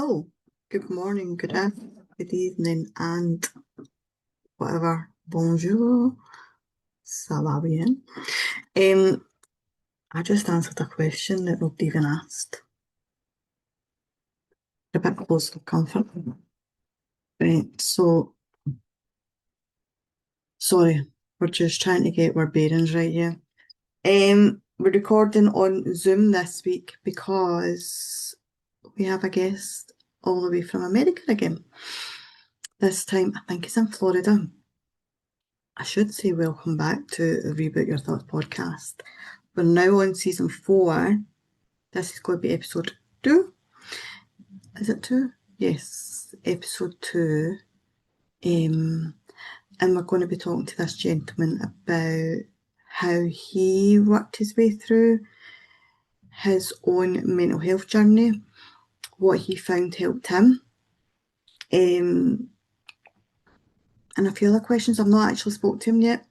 Hello, good morning, good afternoon, good evening, and whatever. Bonjour, ça va bien? I just answered a question that nobody even asked. A bit close to comfort. Right, so, sorry, we're just trying to get our bearings right here. We're recording on Zoom this week because we have a guest all the way from America again. This time, I think it's in Florida. I should say welcome back to the Reboot Your Thoughts podcast. We're now on season 4. This is going to be episode 2. Is it 2? Yes, episode 2. And we're going to be talking to this gentleman about how he worked his way through his own mental health journey, what he found helped him, and a few other questions. I've not actually spoke to him yet.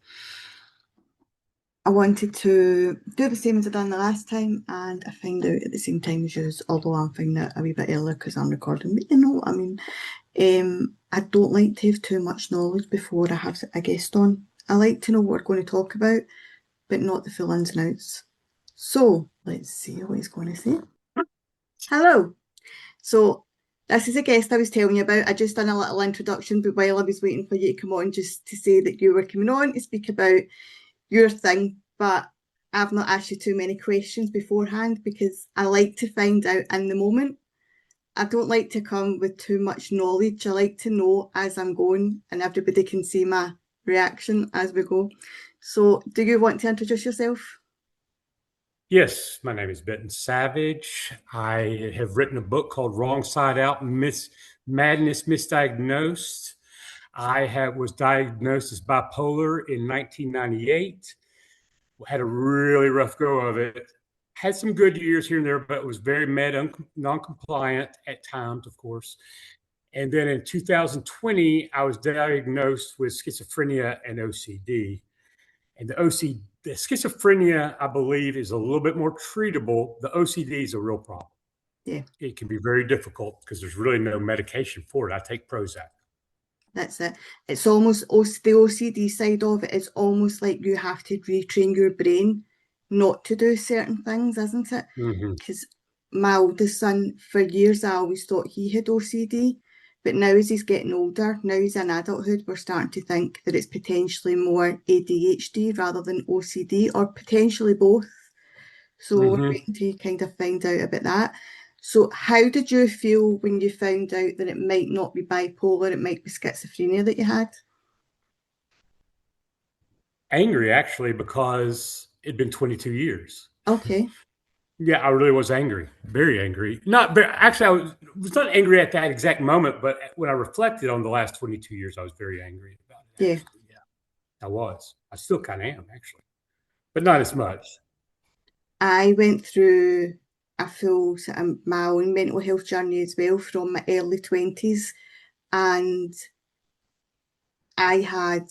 I wanted to do the same as I done the last time, and I find out at the same time as you, although I'm finding it a wee bit earlier because I'm recording, but you know what I mean. I don't like to have too much knowledge before I have a guest on. I like to know what we're going to talk about, but not the full ins and outs. So, let's see what he's going to say. Hello. So, this is a guest I was telling you about. I just done a little introduction, but while I was waiting for you to come on, just to say that you were coming on to speak about your thing, but I've not asked you too many questions beforehand because I like to find out in the moment. I don't like to come with too much knowledge. I like to know as I'm going, and everybody can see my reaction as we go. So, do you want to introduce yourself? Yes, my name is Benton Savage. I have written a book called Wrong Side Out, Madness Misdiagnosed. I was diagnosed as bipolar in 1998. Had a really rough go of it. Had some good years here and there, but was very non-compliant at times, of course. And then in 2020, I was diagnosed with schizophrenia and OCD. And the schizophrenia, I believe, is a little bit more treatable. The OCD is a real problem. Yeah. It can be very difficult because there's really no medication for it. I take Prozac. That's it. It's almost the OCD side of it is almost like you have to retrain your brain not to do certain things, isn't it? Because my oldest son, for years, I always thought he had OCD. But now as he's getting older, now he's in adulthood, we're starting to think that it's potentially more ADHD rather than OCD, or potentially both. So we're waiting to kind of find out about that. So how did you feel when you found out that it might not be bipolar, it might be schizophrenia that you had? Angry, actually, because it'd been 22 years. Okay. Yeah, I really was angry, very angry. Actually, I was not angry at that exact moment, but when I reflected on the last 22 years, I was very angry about it. Yeah. Actually. Yeah, I was. I still kind of am, actually, but not as much. I went through a full sort of my own mental health journey as well from my early 20s, and I had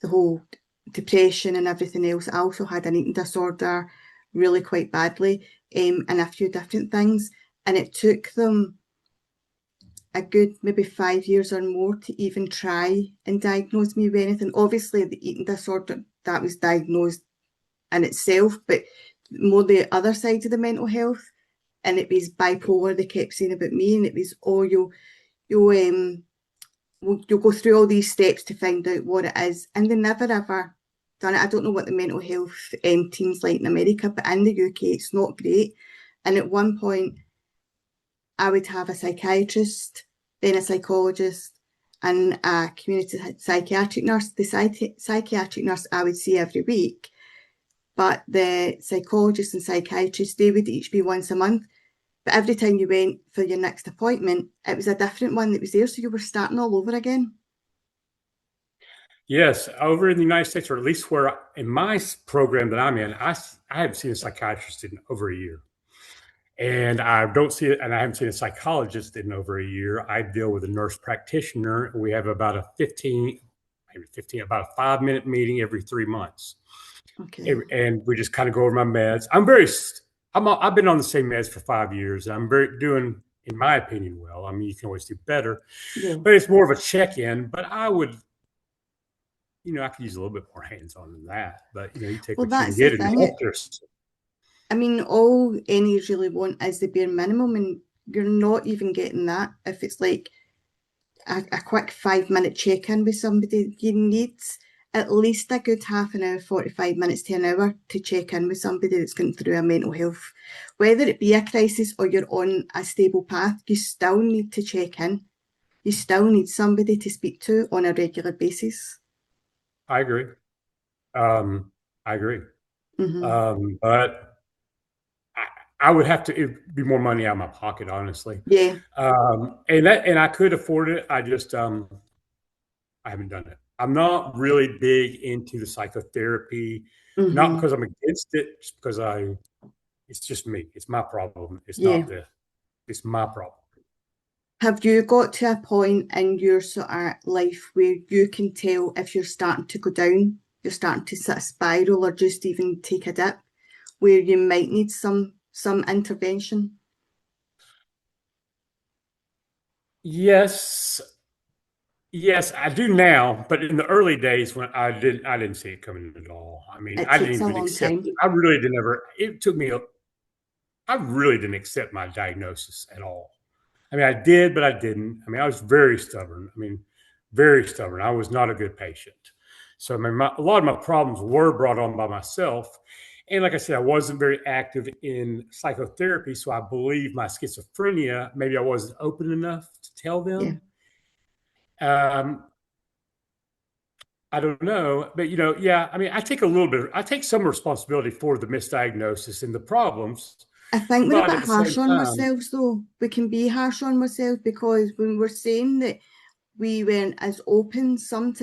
the whole depression and everything else. I also had an eating disorder really quite badly, and a few different things. And it took them a good maybe 5 years or more to even try and diagnose me with anything. Obviously, the eating disorder, that was diagnosed in itself, but more the other side of the mental health. And it was bipolar, they kept saying about me, and it was, oh, you'll go through all these steps to find out what it is, and they never ever done it. I don't know what the mental health team's like in America, but in the UK it's not great. And at one point I would have a psychiatrist, then a psychologist, and a community psychiatric nurse. The psychiatric nurse I would see every week, but the psychologist and psychiatrist, they would each be once a month. But every time you went for your next appointment, it was a different one that was there. So you were starting all over again. Yes, over in the United States, or at least where in my program that I'm in, I haven't seen a psychiatrist in over a year. And I don't see it, and I haven't seen a psychologist in over a year. I deal with a nurse practitioner. We have about a 15, about a 5-minute meeting every 3 months. Okay. And we just kind of go over my meds. I've been on the same meds for 5 years. I'm doing in my opinion, well. I mean, you can always do better, Yeah. but it's more of a check-in. But I would, I could use a little bit more hands-on than that. But you take Well, what you can that's the get in the thing. healthcare system. I mean, all any really want is the bare minimum, and you're not even getting that. If it's like a quick 5 minute check-in with somebody, you need at least a good half an hour, 45 minutes to an hour to check in with somebody that's going through a mental health. Whether it be a crisis or you're on a stable path, you still need to check in. You still need somebody to speak to on a regular basis. I agree. I agree. But I would have to, it'd be more money out of my pocket, honestly. Yeah. And I could afford it. I just, I haven't done it. I'm not really big into the psychotherapy, not because I'm against it, just because it's just me. It's my problem. Yeah. It's my problem. Have you got to a point in your sort of life where you can tell if you're starting to go down, you're starting to sort of spiral or just even take a dip, where you might need some intervention? Yes. Yes, I do now, but in the early days when I didn't see it coming at all. I mean, It I didn't takes a even long accept it. time. I really didn't ever, it took me, I really didn't accept my diagnosis at all. I mean, I did, but I didn't. I mean, I was very stubborn. I mean, very stubborn. I was not a good patient. So, I mean, a lot of my problems were brought on by myself. And like I said, I wasn't very active in psychotherapy. So I believe my schizophrenia, maybe I wasn't open enough to tell Yeah. them. I don't know, but yeah, I mean, I take some responsibility for the misdiagnosis and the problems, I think we're a but bit at the same harsh on time, ourselves though. We can be harsh on ourselves because when we're saying that we weren't as open,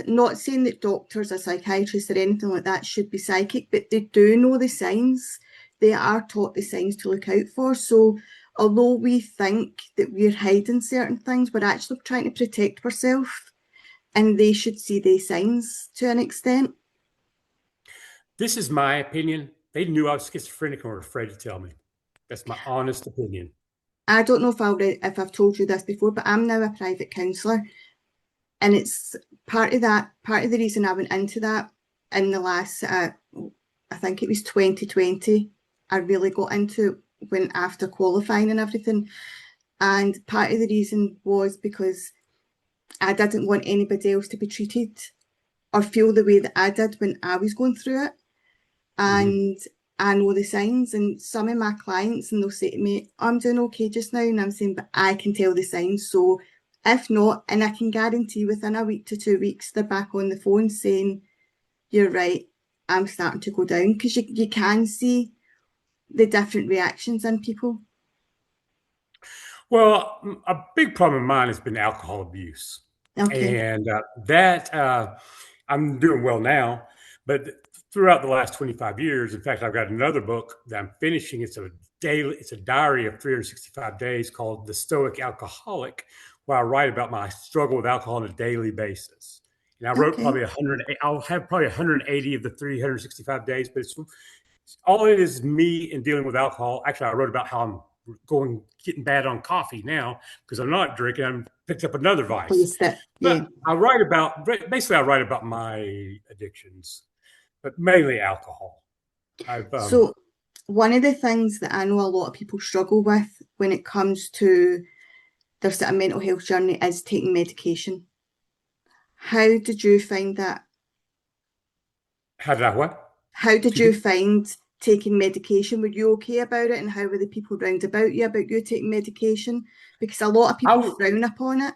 not saying that doctors or psychiatrists or anything like that should be psychic, but they do know the signs. They are taught the signs to look out for. So although we think that we're hiding certain things, we're actually trying to protect ourselves, and they should see the signs to an extent. this is my opinion. They knew I was schizophrenic and were afraid to tell me. That's my honest opinion. I don't know if I've told you this before, but I'm now a private counsellor. And it's part of the reason I went into that in the last, I think it was 2020, I really got into when after qualifying and everything. And part of the reason was because I didn't want anybody else to be treated or feel the way that I did when I was going through it. And I know the signs, and some of my clients, and they'll say to me, I'm doing okay just now. And I'm saying, but I can tell the signs. So if not, and I can guarantee within a week to 2 weeks, they're back on the phone saying, you're right, I'm starting to go down. Because you can see the different reactions in people. Well, a big problem of mine has been alcohol abuse. Okay. And I'm doing well now, but throughout the last 25 years, in fact, I've got another book that I'm finishing. It's a diary of 365 days called The Stoic Alcoholic, where I write about my struggle with alcohol on a daily basis. And I wrote Okay. probably 100, I'll have probably 180 of the 365 days, but it's all it is me in dealing with alcohol. Actually, I wrote about how I'm getting bad on coffee now because I'm not drinking. I'm picked up another vice. Placed it. But Yeah. I write about my addictions, but mainly alcohol. So one of the things that I know a lot of people struggle with when it comes to their sort of mental health journey is taking medication. How did you find that? How did I what? How did Excuse you me? find taking medication? Were you okay about it? And how were the people round about you taking medication? Because a lot of people frown upon it.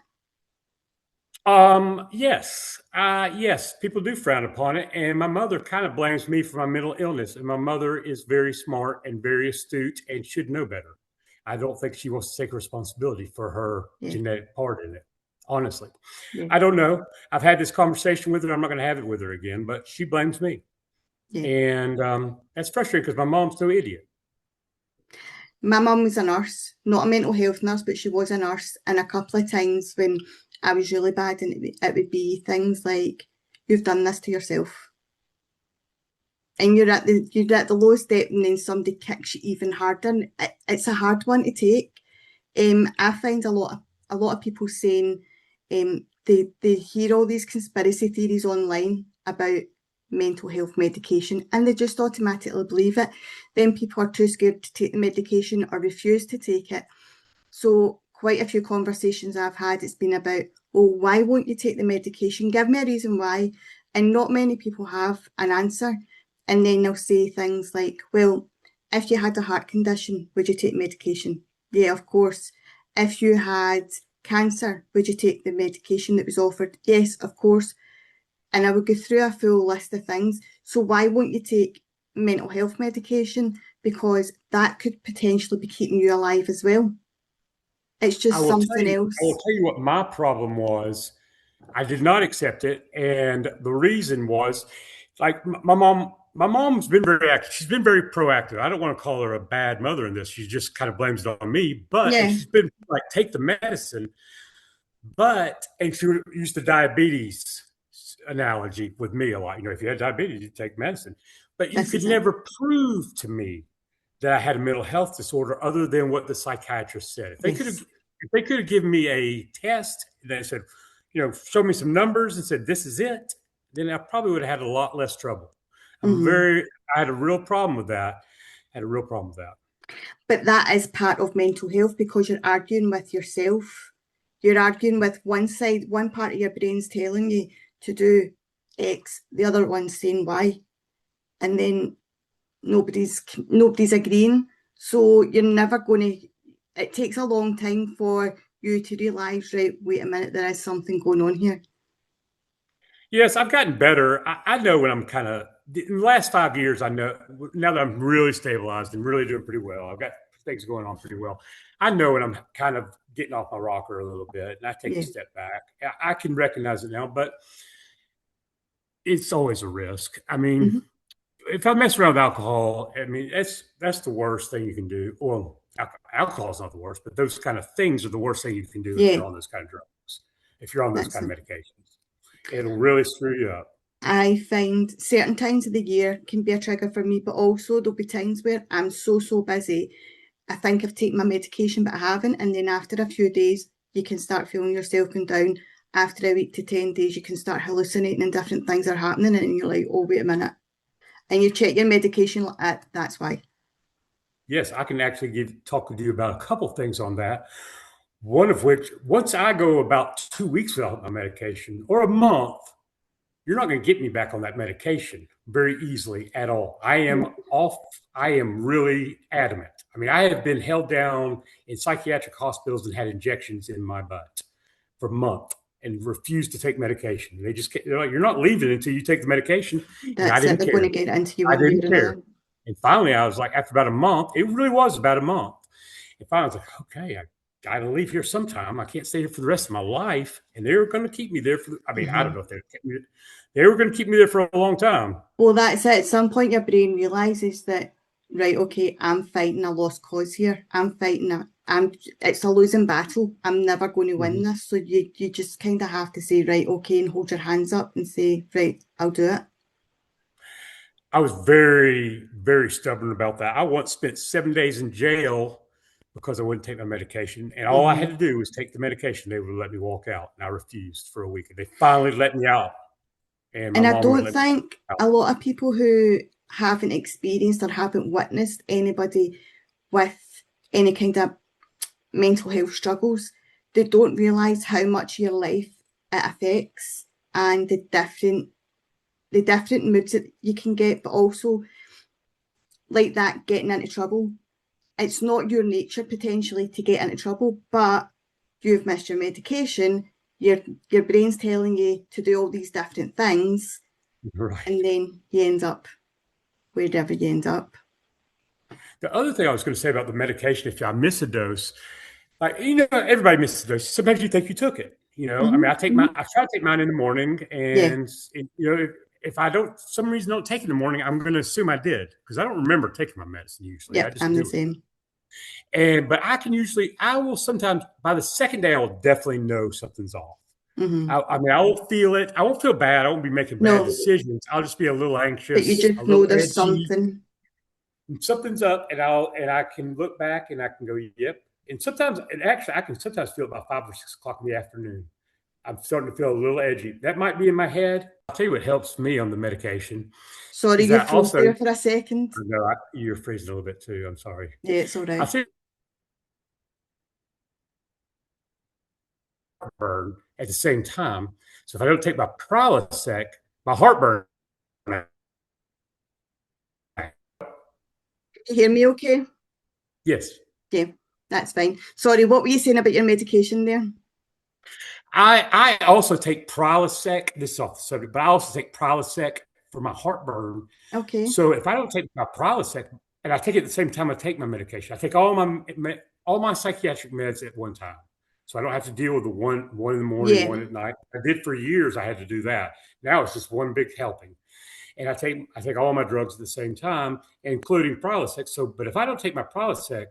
Yes, people do frown upon it, and my mother kind of blames me for my mental illness. And my mother is very smart and very astute and should know better. I don't think she wants to take responsibility for her Yeah. genetic part in it. Honestly, Yeah. I don't know. I've had this conversation with her. I'm not going to have it with her again, but she blames me, Yeah. and that's frustrating because my mom's no idiot. My mum was a nurse, not a mental health nurse, but she was a nurse. And a couple of times when I was really bad, and it would be things like, you've done this to yourself. And you're at the lowest depth, and then somebody kicks you even harder. And it's a hard one to take. I find a lot of people saying they hear all these conspiracy theories online about mental health medication and they just automatically believe it. Then people are too scared to take the medication or refuse to take it. So quite a few conversations I've had, it's been about, oh, why won't you take the medication? Give me a reason why. And not many people have an answer. And then they'll say things like, well, if you had a heart condition, would you take medication? Yeah, of course. If you had cancer, would you take the medication that was offered? Yes, of course. And I would go through a full list of things. So why won't you take mental health medication? Because that could potentially be keeping you alive as well. It's just something I will else. tell you what my problem was. I did not accept it, and the reason was, like My mom's been very active. She's been very proactive. I don't want to call her a bad mother in this. She just kind of blames it on me. But and Yeah. she's been like, take the medicine. And she used the diabetes analogy with me a lot. If you had diabetes, you take medicine. But you This could is it. never prove to me that I had a mental health disorder other than what the psychiatrist said. Yes. If they could have given me a test that said, showed me some numbers and said this is it, then I probably would have had a lot less trouble. Hmm. I had a real problem with that. I had a real problem with that. But that is part of mental health because you're arguing with yourself. You're arguing with one side, one part of your brain's telling you to do X, the other one's saying Y, and then nobody's agreeing. So you're never going to. It takes a long time for you to realise, right? Wait a minute, there is something going on here. Yes, I've gotten better. I know when I'm kind of in the last 5 years. I know now that I'm really stabilized and really doing pretty well. I've got things going on pretty well. I know when I'm kind of getting off my rocker a little bit, and I take a Yeah. step back. I can recognize it now, but it's always a risk. I mean, Hmm. if I mess around with alcohol, I mean that's the worst thing you can do. Well, alcohol is not the worst, but those kind of things are the worst thing you can do if Yeah, you're on those kind of drugs. If you're on those that's kind it. of medications, it'll really screw you up. I find certain times of the year can be a trigger for me, but also there'll be times where I'm so busy. I think I've taken my medication, but I haven't. And then after a few days, you can start feeling yourself going down. After a week to 10 days, you can start hallucinating and different things are happening. And you're like, oh, wait a minute. And you check your medication, that's why. Yes, I can actually talk with you about a couple things on that. One of which, once I go about 2 weeks without my medication or a month, you're not going to get me back on that medication very easily at all. I am No, off. I am really adamant. I mean, I have been held down in psychiatric hospitals and had injections in my butt for a month and refused to take medication. They're like, you're not leaving until you take the medication. And I that's it. didn't They're going to care. get it into you I one way didn't or care. another. And finally, I was like, after about a month, it really was about a month. And finally, I was like, okay, I got to leave here sometime. I can't stay here for the rest of my life. And they were going to keep me there I mean, I don't Hmm. know if they were going to keep me there for a long time. Well, that's it. At some point, your brain realizes that, right, okay, I'm fighting a lost cause here. It's a losing battle. I'm never going to win Mhm. this. So you just kind of have to say, right, okay, and hold your hands up and say, right, I'll do it. I was very, very stubborn about that. I once spent 7 days in jail because I wouldn't take my medication. And all I had to Hmm. do was take the medication. They would let me walk out. And I refused for a week. And they finally let me out. And my And I mom wouldn't don't let me think out. a lot of people who haven't experienced or haven't witnessed anybody with any kind of mental health struggles, they don't realize how much your life it affects and the different moods that you can get, but also like that getting into trouble. It's not your nature potentially to get into trouble, but you've missed your medication, your brain's telling you to do all these different things, and Right. then you end up wherever you end up. The other thing I was going to say about the medication, if I miss a dose, like everybody misses a dose. Sometimes you think you took it. I mean, Hmm. I try to take mine in the morning, Yeah, and if I don't, for some reason, don't take it in the morning, I'm going to assume I did because I don't remember taking my medicine usually. I yep, just I'm the do it. same. But I will sometimes by the second day, I will definitely know something's off. Hmm. I mean, I will feel it. I won't feel bad. I won't be making bad No, decisions. I'll just be a little but you anxious, a just know little there's edgy. something. Something's up, and I can look back and I can go, yep, And sometimes, and actually, I can sometimes feel about 5 or 6 o'clock in the afternoon. I'm starting to feel a little edgy. That might be in my head. I'll tell you what helps me on the medication Sorry, is you that froze also, there for a second. no, you're freezing a little bit too. I'm sorry. Yeah, it's all I right. think heartburn at the same time. So if I don't take my Prilosec, my heartburn. Can you hear me okay? Yes. Yeah, that's fine. Sorry, what were you saying about your medication there? I also take Prilosec. This is off the subject, but I also take Prilosec for my heartburn. Okay. So if I don't take my Prilosec, and I take it at the same time I take my medication, I take all my psychiatric meds at one time, so I don't have to deal with the one in the morning, Yeah. one at night. I did for years. I had to do that. Now it's just one big helping, and I take all my drugs at the same time, including Prilosec. So, but if I don't take my Prilosec,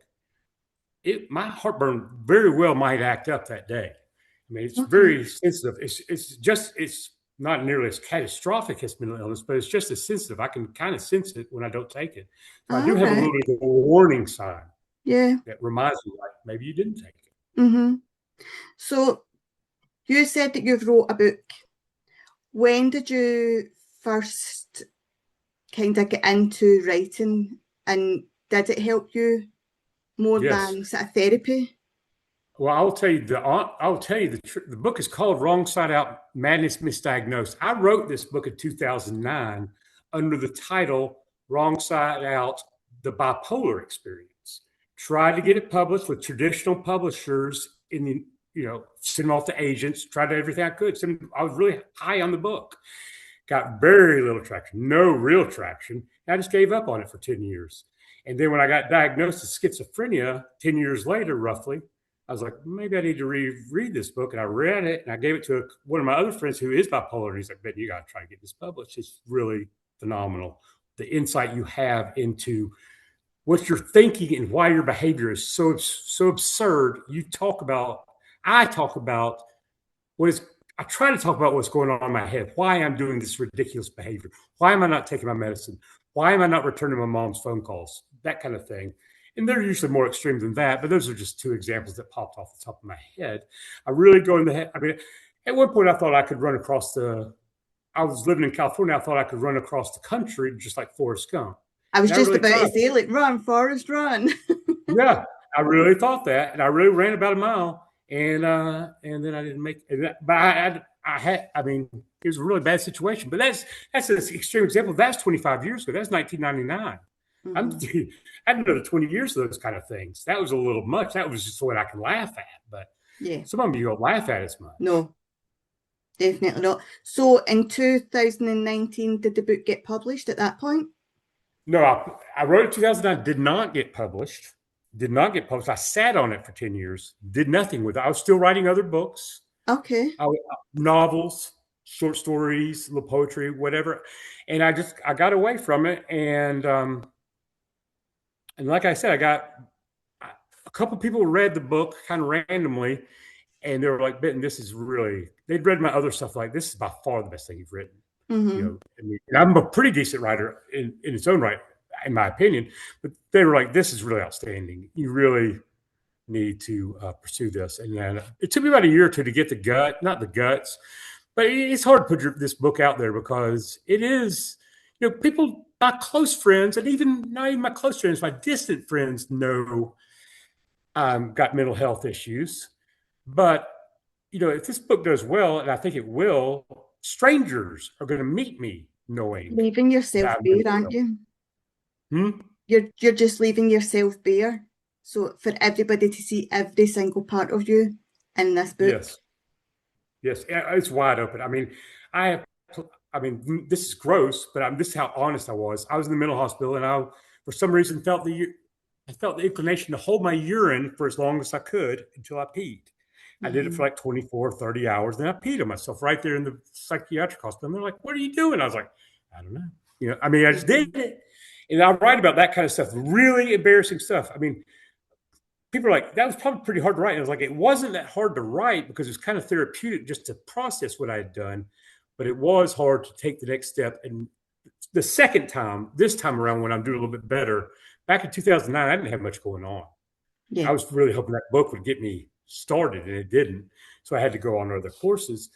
my heartburn very well might act up that day. I mean, it's Okay. very sensitive. It's not nearly as catastrophic as mental illness, but it's just as sensitive. I can kind of sense it when I don't take it. So I do All have a right. little bit of a warning sign Yeah. that reminds me, like maybe you didn't take it. Mm-hmm. So you said that you've wrote a book. When did you first kind of get into writing, and did it help you more Yes. than sort of therapy? Well, I'll tell you the book is called Wrong Side Out: Madness Misdiagnosed. I wrote this book in 2009 under the title Wrong Side Out: The Bipolar Experience. Tried to get it published with traditional publishers in the send them off to agents. Tried everything I could. I was really high on the book. Got very little traction, no real traction. I just gave up on it for 10 years. And then when I got diagnosed with schizophrenia 10 years later, roughly, I was like, maybe I need to reread this book. And I read it and I gave it to one of my other friends who is bipolar. And he's like, Ben, you got to try to get this published. It's really phenomenal. The insight you have into what you're thinking and why your behavior is so absurd. I talk about what is I try to talk about what's going on in my head, why I'm doing this ridiculous behavior, why am I not taking my medicine, why am I not returning my mom's phone calls, that kind of thing. And they're usually more extreme than that, but those are just two examples that popped off the top of my head. I really go in the head. I mean, at one point I thought I could run across I was living in California. I thought I could run across the country just like Forrest Gump. I was And I just really about to tried. say, like, run, Forrest, run. Yeah, I really thought that, and I really ran about a mile, and then I didn't make it. But I mean, it was a really bad situation. But that's an extreme example. That's 25 years ago. That's 1999. I'm Mm-hmm. I had another 20 years of those kind of things. That was a little much. That was just what I can laugh at. But Yeah. some of them you don't laugh at as much. No, definitely not. So in 2019, did the book get published at that point? No, I wrote it in 2009. Did not get published. Did not get published. I sat on it for 10 years. Did nothing with it. I was still writing other books. Okay. Novels, short stories, little poetry, whatever. And I got away from it, and like I said, I got a couple people read the book kind of randomly, and they were like, "Benton, this is really." They'd read my other stuff, like this is by far the best thing you've written. Mm-hmm. I mean, and I'm a pretty decent writer in its own right, in my opinion. But they were like, "This is really outstanding. You really need to pursue this." And then it took me about a year or two to get not the guts, but it's hard to put this book out there because it is, people, my close friends, and even not even my close friends, my distant friends know got mental health issues. But, if this book does well, and I think it will, strangers are going to meet me knowing Leaving yourself that I'm bare, mental aren't health. you? Hmm? You're just leaving yourself bare. So for everybody to see every single part of you in this book. Yes. Yes. It's wide open. I mean, I this is gross, but this is how honest I was. I was in the mental hospital, and for some reason, I felt the inclination to hold my urine for as long as I could until I peed. I did it for Mm-hmm. like 24, 30 hours. Then I peed on myself right there in the psychiatric hospital. And they're like, "What are you doing?" I was like, "I don't know." I mean, I just Mm-hmm. did it. And I write about that kind of stuff, really embarrassing stuff. I mean, people are like, that was probably pretty hard to write. And I was like, it wasn't that hard to write because it was kind of therapeutic just to process what I had done. But it was hard to take the next step. And the second time, this time around, when I'm doing a little bit better, back in 2009, I didn't have much going on. Yeah. I was really hoping that book would get me started, and it didn't. So I had to go on other courses.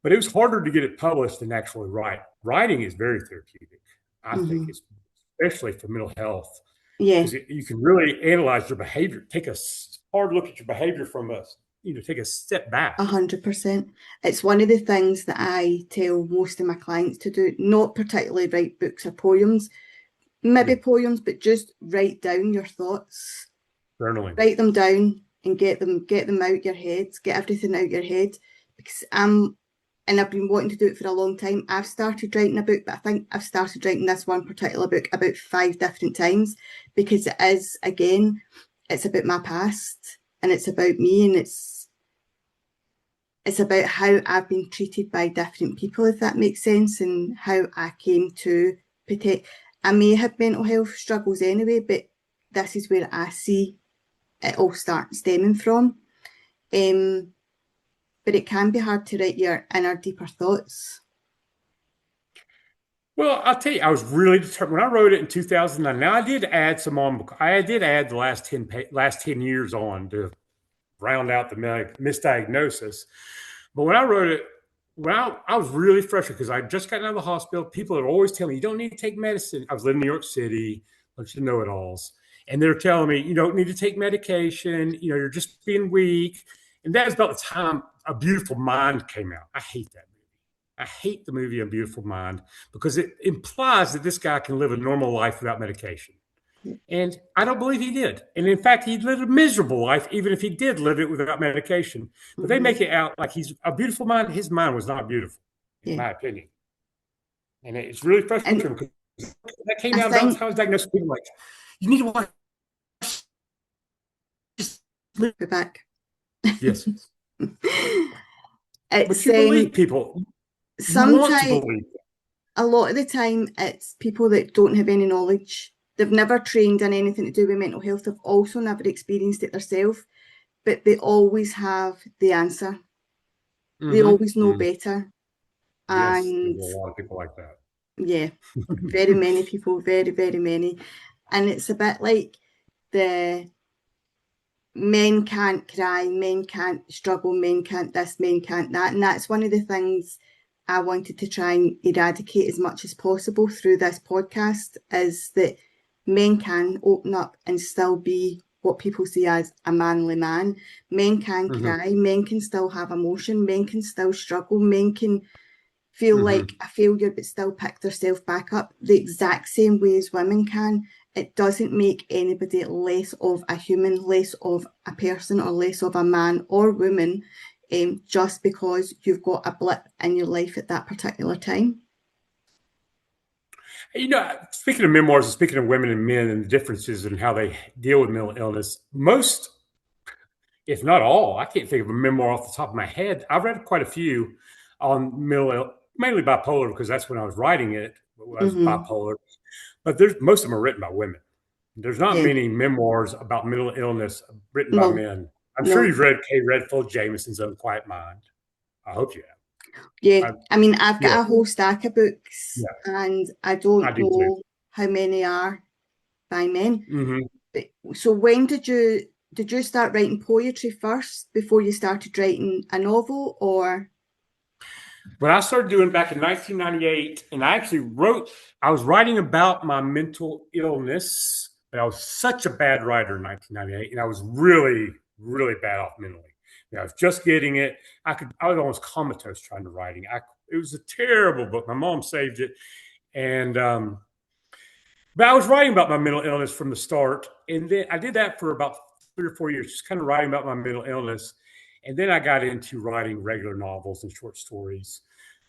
But it was harder to get it published than actually write. Writing is very therapeutic. I think Hmm. it's especially for mental health Yeah. because you can really analyze your behavior, take a hard look at your behavior from us, take a step back. 100%. It's one of the things that I tell most of my clients to do, not particularly write books or poems, maybe Yeah, poems, but just write down your thoughts, journaling. write them down and get them out your head, get everything out your head. Because and I've been wanting to do it for a long time. I've started writing a book, but I think I've started writing this one particular book about 5 different times because it is, again, it's about my past and it's about me and it's about how I've been treated by different people, if that makes sense, and how I came to protect. I may have mental health struggles anyway, but this is where I see it all start stemming from. Um, but it can be hard to write your inner, deeper thoughts. Well, I'll tell you, I was really determined when I wrote it in 2009. Now I did add some on. I did add the last 10 years on to round out the misdiagnosis. But when I wrote it, I was really frustrated because I just gotten out of the hospital. People are always telling me you don't need to take medicine. I was living in New York City, bunch of know-it-alls, and they're telling me you don't need to take medication. You're just being weak. And that was about the time A Beautiful Mind came out. I hate that movie. I hate the movie A Beautiful Mind because it implies that this guy can live a normal life without medication. And I don't believe he did. And in fact, he lived a miserable life, even if he did live it without medication. But they Mm-hmm. make it out like he's a beautiful mind. His mind was not beautiful, in Yeah. my opinion. And it's really And frustrating because that came I out about the think time I was diagnosed. People were like, you need to watch this. we're back. Yes. But It's you believe people. You want to sometimes believe. a lot of the time it's people that don't have any knowledge. They've never trained in anything to do with mental health. They've also never experienced it themselves, but they always have the answer. They always know Mm-hmm. better. Yes, there's And a lot of people like that. yeah, very many people, very, very many. And it's a bit like the men can't cry, men can't struggle, men can't this, men can't that. And that's one of the things I wanted to try and eradicate as much as possible through this podcast is that men can open up and still be what people see as a manly man. Men can Mm-hmm. cry, men can still have emotion, men can still struggle, men can feel like Mm-hmm. a failure but still pick themselves back up the exact same way as women can. It doesn't make anybody less of a human, less of a person, or less of a man or woman just because you've got a blip in your life at that particular time. Speaking of memoirs and speaking of women and men and the differences in how they deal with mental illness, most, if not all, I can't think of a memoir off the top of my head. I've read quite a few on mainly bipolar because that's when I was writing it. I was Mm-hmm. bipolar, but there's most of them are written by women. There's not Yeah. many memoirs about mental illness written by No, men. I'm sure no. you've read Kay Redfield Jamison's Unquiet Mind. I hope you Yeah. have. I mean, I've Yeah, got a whole stack of books yeah, and I I don't do too. know how many are by men. Hmm. So when did you start writing poetry first before you started writing a novel, or? When I started doing back in 1998, and I was writing about my mental illness, but I was such a bad writer in 1998, and I was really, really bad off mentally. I was just getting it. I was almost comatose trying to writing. It was a terrible book. My mom saved it, and but I was writing about my mental illness from the start, and then I did that for about 3 or 4 years, just kind of writing about my mental illness, and then I got into writing regular novels and short stories.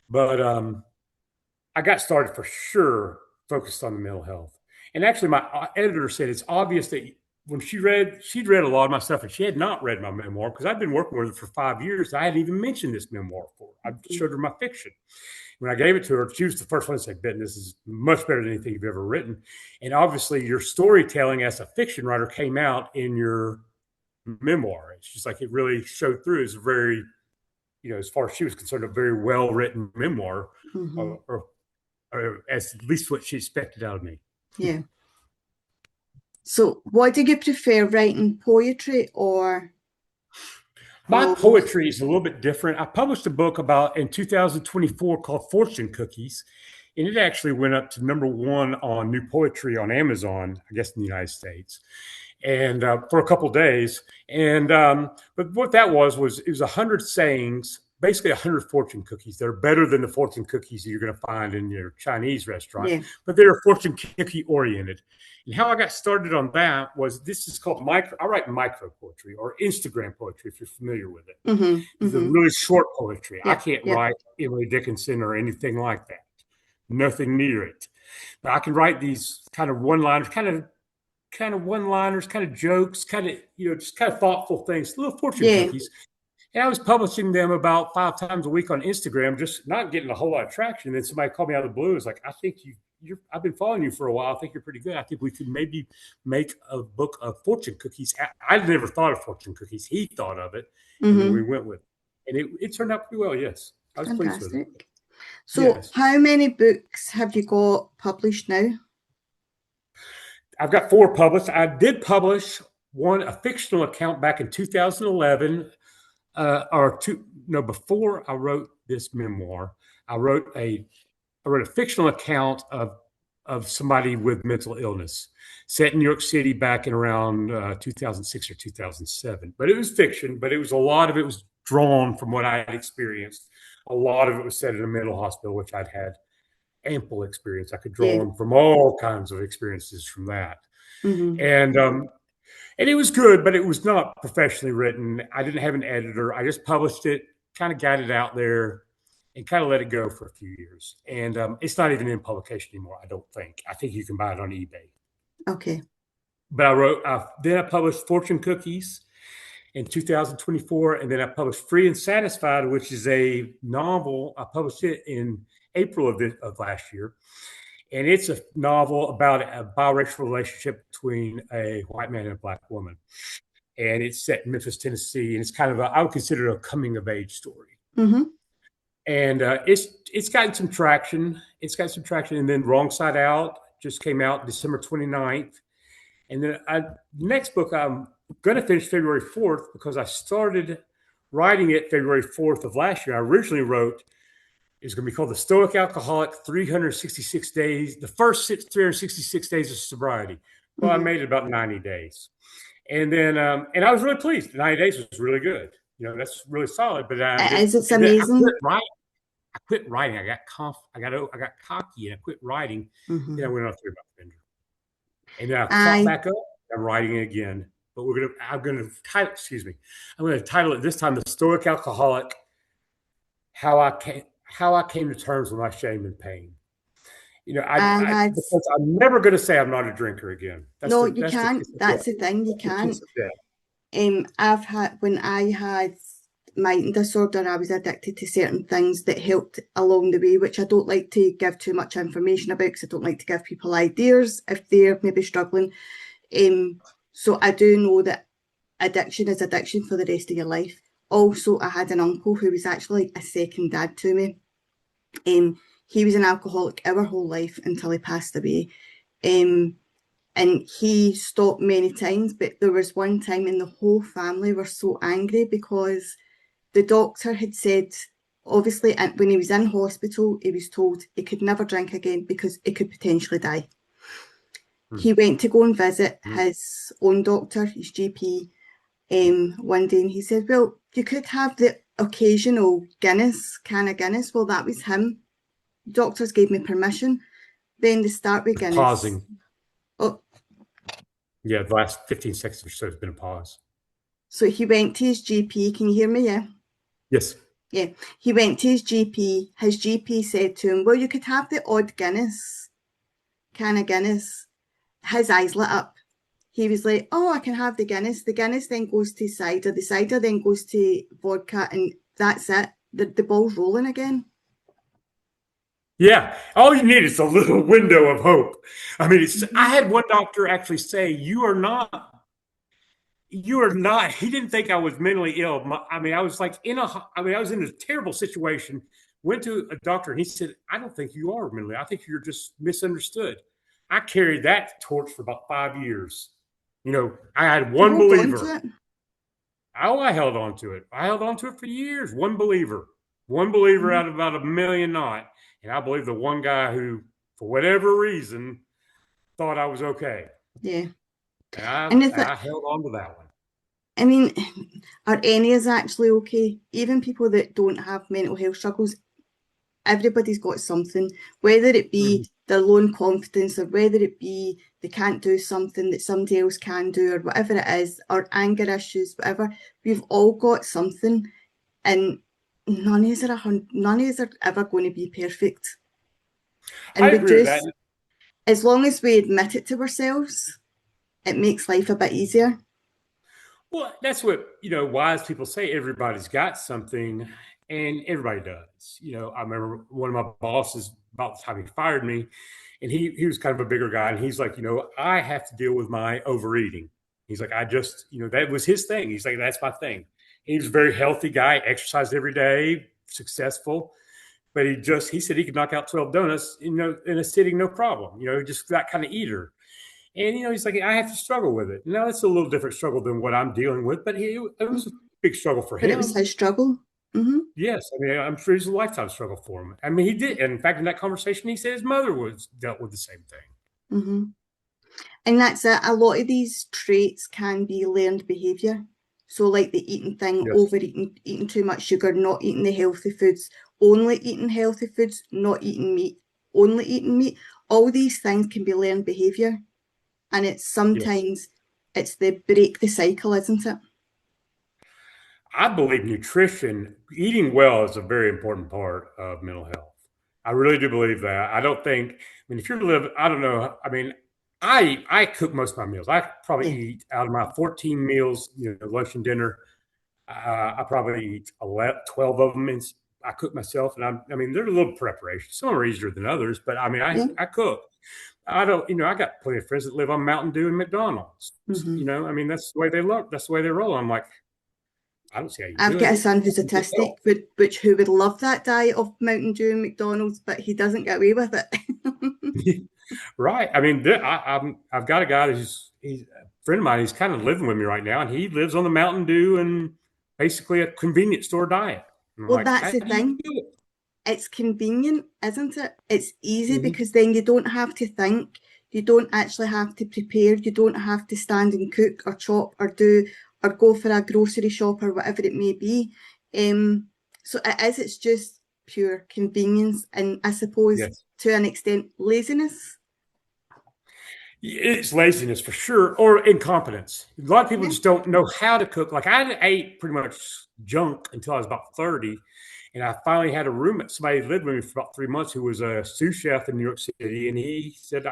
But I got started for sure focused on the mental health. And actually, my editor said it's obvious that when she'd read a lot of my stuff, and she had not read my memoir because I'd been working with her for 5 years. I hadn't even mentioned this memoir for her. I showed her my fiction. When I gave it to her, she was the first one to say, "Ben, this is much better than anything you've ever written." And obviously, your storytelling as a fiction writer came out in your memoir. It's just like it really showed through. It's very, as far as she was concerned, a very well written memoir, Mm-hmm. or as at least what she expected out of me. Yeah. So, what do you prefer, writing poetry or My prose? poetry is a little bit different. I published a book about in 2024 called Fortune Cookies, and it actually went up to #1 on new poetry on Amazon, I guess in the United States, and for a couple of days. And but what that was it was 100 sayings, basically 100 fortune cookies. They're better than the fortune cookies that you're going to find in your Chinese restaurant, Yeah. but they're fortune cookie oriented. And how I got started on that was this is called micro. I write micro poetry or Instagram poetry if you're familiar with it. Mm-hmm. The Mm-hmm. really short poetry. I Yep. can't Yep. write Emily Dickinson or anything like that. Nothing near it. But I can write these kind of one-liners, kind of one-liners, kind of jokes, kind of just kind of thoughtful things, little fortune Yeah. cookies. And I was publishing them about 5 times a week on Instagram, just not getting a whole lot of traction. And then somebody called me out of the blue. It's like, I think I've been following you for a while. I think you're pretty good. I think we could maybe make a book of fortune cookies. I'd never thought of fortune cookies. He thought of it, and then we Mm-hmm. went with it. And it turned out pretty well. Yes, I was pleased with it. Fantastic. So, Yes, how many books have you got published now? I've got 4 published. I did publish one, a fictional account back in 2011, or two. No, before I wrote this memoir, I wrote a I wrote a fictional account of somebody with mental illness set in New York City back in around 2006 or 2007. But it was fiction, but it was a lot of it was drawn from what I had experienced. A lot of it was set in a mental hospital, which I'd had ample experience. I could Yeah. draw on from all kinds of experiences from that. Mm-hmm. And and it was good, but it was not professionally written. I didn't have an editor. I just published it, kind of got it out there, and kind of let it go for a few years. And it's not even in publication anymore. I don't think. I think you can buy it on eBay. Okay. But then I published Fortune Cookies in 2024, and then I published Free and Satisfied, which is a novel. I published it in April of last year, and it's a novel about a biracial relationship between a white man and a black woman. And it's set in Memphis, Tennessee, and it's kind of I would consider it a coming of age story. Mm-hmm. And it's gotten some traction. It's got some traction, and then Wrong Side Out just came out December 29th. And then next book I'm going to finish February 4th because I started writing it February 4th of last year. I originally wrote is going to be called The Stoic Alcoholic 366 Days, the first 366 Days of Sobriety. Well, I Mm-hmm. made it about 90 days. And then, and I was really pleased. 90 days was really good. That's really solid. But It is. It's and then I quit amazing. writing. I quit writing. I got cocky and I quit writing. Then I Mm-hmm. went on through my bender. And then I caught I back up. I'm writing it again. But I'm gonna title, excuse me. I'm gonna title it this time The Stoic Alcoholic, how I came to terms with my shame and pain. I had Because I'm never going to say I'm not a drinker again. no, you that's the can't. kiss of death. That's the thing, you That's the kiss can't. of death. I've had when I had my eating disorder, I was addicted to certain things that helped along the way, which I don't like to give too much information about because I don't like to give people ideas if they're maybe struggling. So I do know that addiction is addiction for the rest of your life. Also, I had an uncle who was actually like a second dad to me. He was an alcoholic our whole life until he passed away. Um, and he stopped many times, but there was one time and the whole family were so angry because the doctor had said, obviously, and when he was in hospital, he was told he could never drink again because he could potentially die. Hmm. He went to go and visit Hmm. his own doctor, his GP, one day, and he said, well, you could have the occasional can of Guinness. Well, that was him. Doctors gave me permission. Then they start with Guinness. Pausing. Oh, Yeah, the last 15 seconds or so has been a pause. so he went to his GP. Can you hear me? Yeah. Yes. Yeah. He went to his GP. His GP said to him, well, you could have the odd Guinness, can of Guinness. His eyes lit up. He was like, oh, I can have the Guinness. The Guinness then goes to cider. The cider then goes to vodka. And that's it. The ball's rolling again. Yeah. All you need is a little window of hope. I mean, I had one doctor actually say, you are not, he didn't think I was mentally ill. I mean, I was like I was in a terrible situation, went to a doctor and he said, I don't think you are mentally. I think you're just misunderstood. I carried that torch for about 5 years. I had You one hold on believer. to it. Oh, I held on to it. I held on to it for years. One believer Mhm. out of about a million not. And I believe the one guy who, for whatever reason, thought I was okay. Yeah. And I, And if and it, I held on to that one. I mean, are any is actually okay? Even people that don't have mental health struggles, everybody's got something, whether it Mhm. be their low confidence or whether it be they can't do something that somebody else can do or whatever it is, or anger issues, whatever. We've all got something, and none of us are ever going to be perfect. I And we agree with that. just, as long as we admit it to ourselves, it makes life a bit easier. Well, that's what, wise people say. Everybody's got something, and everybody does. I remember one of my bosses, about the time he fired me, and he was kind of a bigger guy, and he's like, I have to deal with my overeating. He's like, I just, that was his thing. He's like, that's my thing. He was a very healthy guy, exercised every day, successful, but he said he could knock out 12 donuts, in a sitting, no problem. Just that kind of eater. And he's like, I have to struggle with it. Now it's a little different struggle than what I'm dealing with, but it was a big struggle for But it was him. his struggle. Hmm. Yes, I mean, I'm sure it's a lifetime struggle for him. I mean, he did. And in fact, in that conversation, he said his mother was dealt with the same thing. Hmm. And that's it. A lot of these traits can be learned behaviour. So, like the eating thing, Yes, overeating, eating too much sugar, not eating the healthy foods, only eating healthy foods, not eating meat, only eating meat. All these things can be learned behaviour. And it's yes. sometimes it's the break the cycle, isn't it? I believe nutrition, eating well, is a very important part of mental health. I really do believe that. I don't think. I mean, if you're living, I don't know. I mean, I cook most of my meals. I probably Yeah, eat out of my 14 meals, lunch and dinner. I probably eat 11, 12 of them. And I cook myself, and I mean, there's a little preparation. Some are easier than others, but I mean, I yeah. I cook. I don't, I got plenty of friends that live on Mountain Dew and McDonald's. Hmm. I mean, that's the way they look. That's the way they roll. I'm like, I don't see how you I've do got a it. son who's You get autistic, help. which who would love that diet of Mountain Dew and McDonald's, but he doesn't get away with it. Right. I mean, I've got a guy he's a friend of mine. He's kind of living with me right now, and he lives on the Mountain Dew and basically a convenience store diet. And I'm Well, like, that's how the do you thing. do it? It's convenient, isn't it? It's easy Mhm. because then you don't have to think. You don't actually have to prepare. You don't have to stand and cook or chop or do or go for a grocery shop or whatever it may be. So it is, it's just pure convenience and I suppose Yes. to an extent laziness. It's laziness for sure, or incompetence. A lot of people Yeah. just don't know how to cook. Like I ate pretty much junk until I was about 30. And I finally had a roommate, somebody lived with me for about 3 months who was a sous chef in New York City. And he said,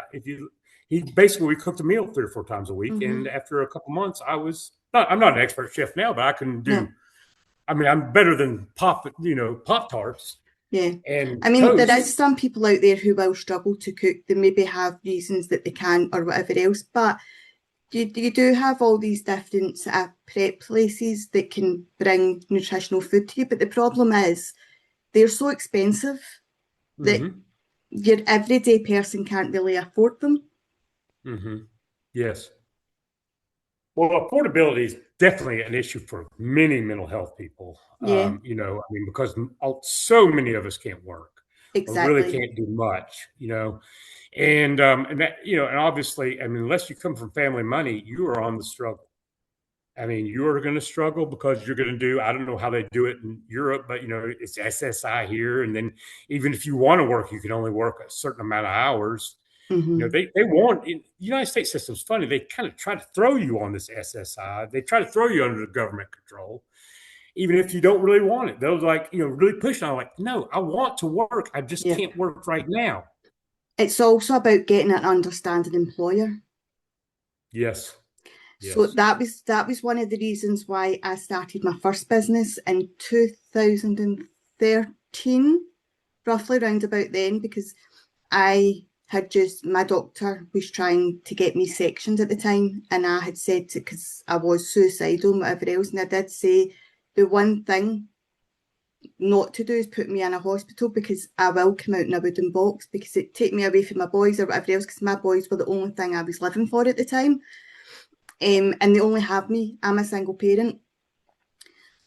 he basically, we cooked a meal 3 or 4 times a week. And Hmm. after a couple months, I'm not an expert chef now, but I can No. do, I mean, I'm better than Pop Tarts Yeah. and I mean, there is toast. some people out there who will struggle to cook. They maybe have reasons that they can't or whatever else, but you do have all these different sort of prep places that can bring nutritional food to you. But the problem is they're so expensive that Hmm. your everyday person can't really afford them. Hmm. Yes. Well, affordability is definitely an issue for many mental health people. Yeah, I mean, because so many of us can't work or really exactly. can't do much, and that, and obviously, I mean, unless you come from family money, you are on the struggle. I mean, you are going to struggle because you're going to do, I don't know how they do it in Europe, but it's SSI here. And then even if you want to work, you can only work a certain amount of hours. Hmm. They want in the United States system's funny. They kind of try to throw you on this SSI. They try to throw you under the government control, even if you don't really want it. They'll like, really push on like, no, I want to work. I just Yeah. can't work right now. It's also about getting an understanding employer. Yes. So Yes. that was one of the reasons why I started my first business in 2013, roughly around about then, because I had just, my doctor was trying to get me sectioned at the time, and I had said to, because I was suicidal and whatever else, and I did say the one thing not to do is put me in a hospital, because I will come out in a wooden box, because it take me away from my boys or whatever else, because my boys were the only thing I was living for at the time. And they only have me. I'm a single parent.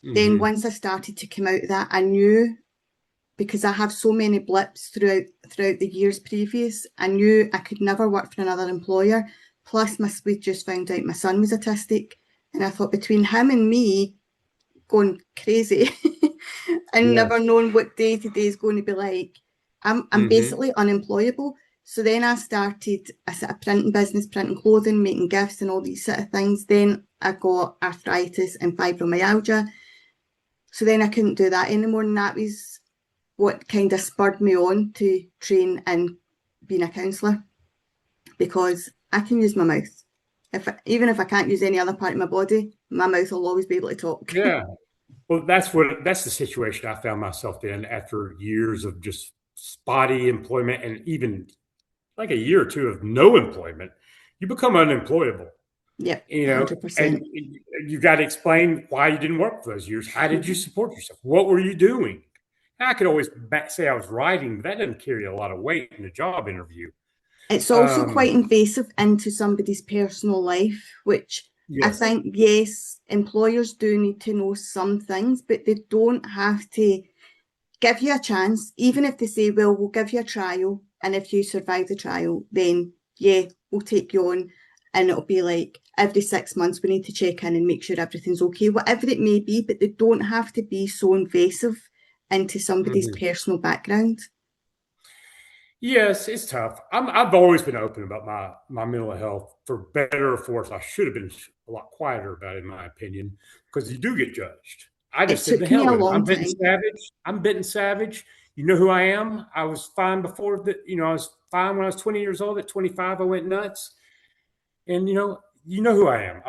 Then once I started to come out of that, I knew, because I have so many blips throughout the years previous, I knew I could never work for another employer. Plus, we just found out my son was autistic, and I thought, between him and me going crazy and never knowing what day to day is going to be like, I'm basically unemployable. So then I started a sort of printing business, printing clothing, making gifts and all these sort of things. Then I got arthritis and fibromyalgia. So then I couldn't do that anymore. And that was what kind of spurred me on to train in being a counsellor, because I can use my mouth. Even if I can't use any other part of my body, my mouth will always be able to talk. Yeah. Well, that's the situation I found myself in after years of just spotty employment, and even like a year or two of no employment. You become unemployable. Yep, You know, 100%. and you got to explain why you didn't work for those years. How did you support yourself? What were you doing? I could always say I was writing, but that doesn't carry a lot of weight in a job interview. It's also quite invasive into somebody's personal life, which I think, yes, employers do need to know some things, but they don't have to give you a chance. Even if they say, well, we'll give you a trial, and if you survive the trial, then yeah, we'll take you on. And it'll be like every 6 months we need to check in and make sure everything's okay, whatever it may be, but they don't have to be so invasive into somebody's personal background. Yes, it's tough. I've always been open about my mental health, for better or for worse. I should have been a lot quieter about it, in my opinion, because you do get judged. I just said, the took me hell a with it. long I'm Benton time. Savage. I'm Benton Savage. You know who I am. I was fine before that. I was fine when I was 20 years old. At 25, I went nuts. And you know who I am.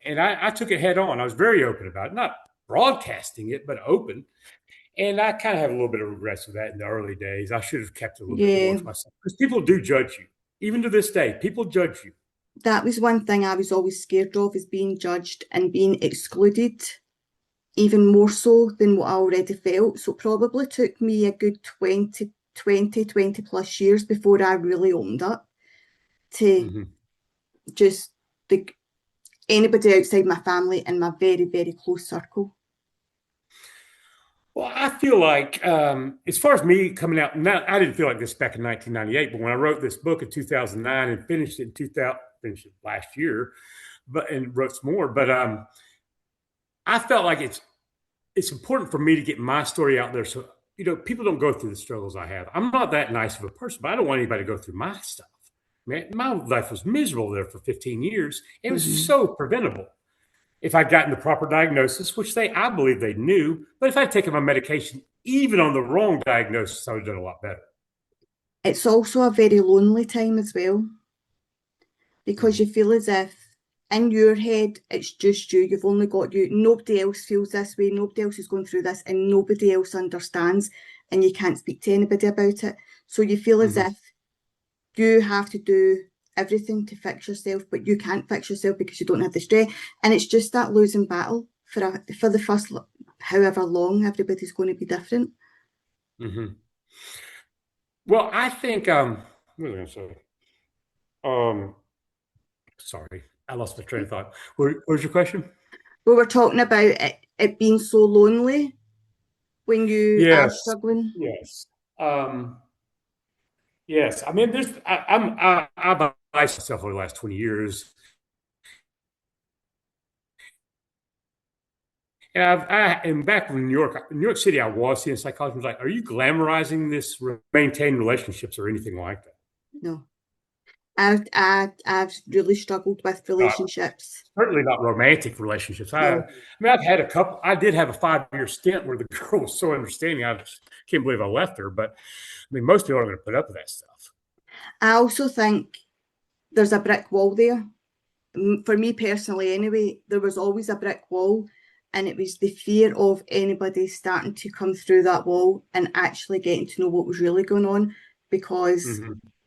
And I took it head on. I was very open about it, not broadcasting it, but open. And I kind of have a little bit of regrets with that in the early days. I should have kept it a little bit more Yeah, to myself, because people do judge you. Even to this day, people judge you. that was one thing I was always scared of, is being judged and being excluded, even more so than what I already felt. So it probably took me a good 20 plus years before I really opened up to just anybody outside my family and my very, very close circle. Well, I feel like, as far as me coming out, I didn't feel like this back in 1998, but when I wrote this book in 2009 and finished it in 2000, finished it last year, and wrote some more, but I felt like it's important for me to get my story out there, so people don't go through the struggles I have. I'm not that nice of a person, but I don't want anybody to go through my stuff. Man, my life was miserable there for 15 years. It was so preventable if I'd gotten the proper diagnosis, which I believe they knew. But if I'd taken my medication, even on the wrong diagnosis, I would have done a lot better. It's also a very lonely time as well, because you feel as if in your head it's just you. You've only got you. Nobody else feels this way. Nobody else is going through this, and nobody else understands, and you can't speak to anybody about it. So you feel as if you have to do everything to fix yourself, but you can't fix yourself because you don't have the strength. And it's just that losing battle for the first however long. Everybody's going to be different. Well, I think what was I going to say? Sorry, I lost my train of thought. What was your question? We were talking about it being so lonely when you are Yes, struggling. yes, yes. I mean, I've isolated myself over the last 20 years. And back in New York City, I was seeing psychologists was like, "Are you glamorizing this maintain relationships or anything like that?" No, I've really struggled with relationships. Certainly not romantic relationships. I No, mean, I've had a couple. I did have a 5-year stint where the girl was so understanding. I just can't believe I left her. But I mean, most people aren't going to put up with that stuff. I also think there's a brick wall there. For me personally, anyway, there was always a brick wall, and it was the fear of anybody starting to come through that wall and actually getting to know what was really going on, because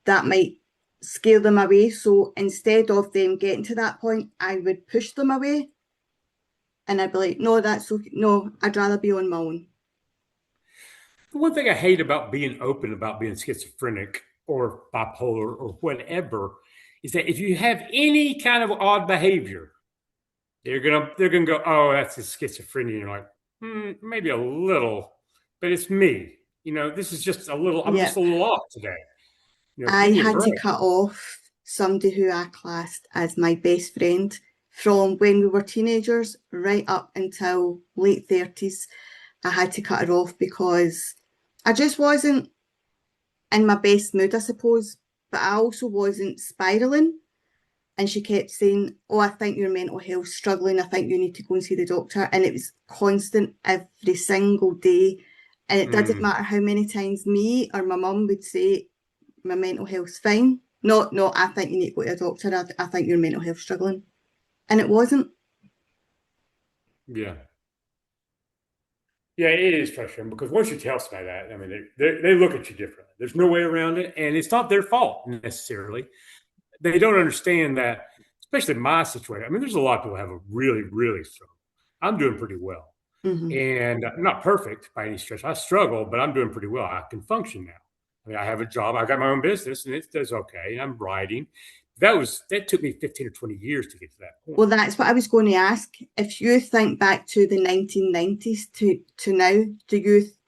that might scare them away. So instead of them getting to that point, I would push them away, and I'd be like, no, that's okay. No, I'd rather be on my own. The one thing I hate about being open about being schizophrenic or bipolar or whatever is that if you have any kind of odd behavior, they're gonna go, oh, that's a schizophrenia. And you're like, maybe a little, but it's me. This is just a little. I'm just Yep. a little off today. I Give me a had to break. cut off somebody who I classed as my best friend from when we were teenagers right up until late 30s. I had to cut her off because I just wasn't in my best mood, I suppose, but I also wasn't spiraling. And she kept saying, oh, I think your mental health's struggling. I think you need to go and see the doctor. And it was constant every single day. And it didn't Mm, matter how many times me or my mum would say, my mental health's fine. No, I think you need to go to a doctor. I think your mental health's struggling. And it wasn't. yeah. Yeah, it is frustrating because once you tell somebody that, I mean, they look at you differently. There's no way around it, and it's not their fault necessarily. They don't understand that, especially in my situation. I mean, there's a lot of people who have a really, really struggle. I'm doing pretty well, Mm-hmm. and I'm not perfect by any stretch. I struggle, but I'm doing pretty well. I can function now. I mean, I have a job. I got my own business, and it does okay. And I'm writing. That took me 15 or 20 years to get to that point. Well, that's what I was going to ask. If you think back to the 1990s to now,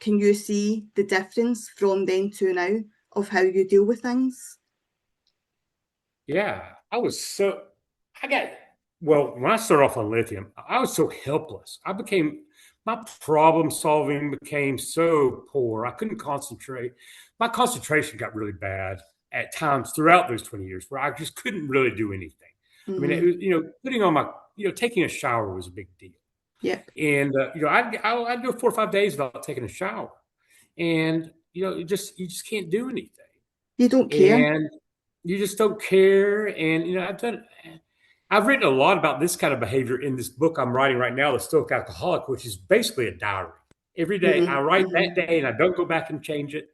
can you see the difference from then to now of how you deal with things? Yeah, I got, well, when I started off on lithium, I was so helpless. My problem solving became so poor. I couldn't concentrate. My concentration got really bad at times throughout those 20 years where I just couldn't really do anything. I mean, Mm-hmm. putting on taking a shower was a big deal. Yep. And, I'd go 4 or 5 days without taking a shower. And, you just can't do anything You don't care. and you just don't care. And I've written a lot about this kind of behavior in this book I'm writing right now, The Stoic Alcoholic, which is basically a diary. Every day I Mm-hmm. write Mm-hmm. that day and I don't go back and change it.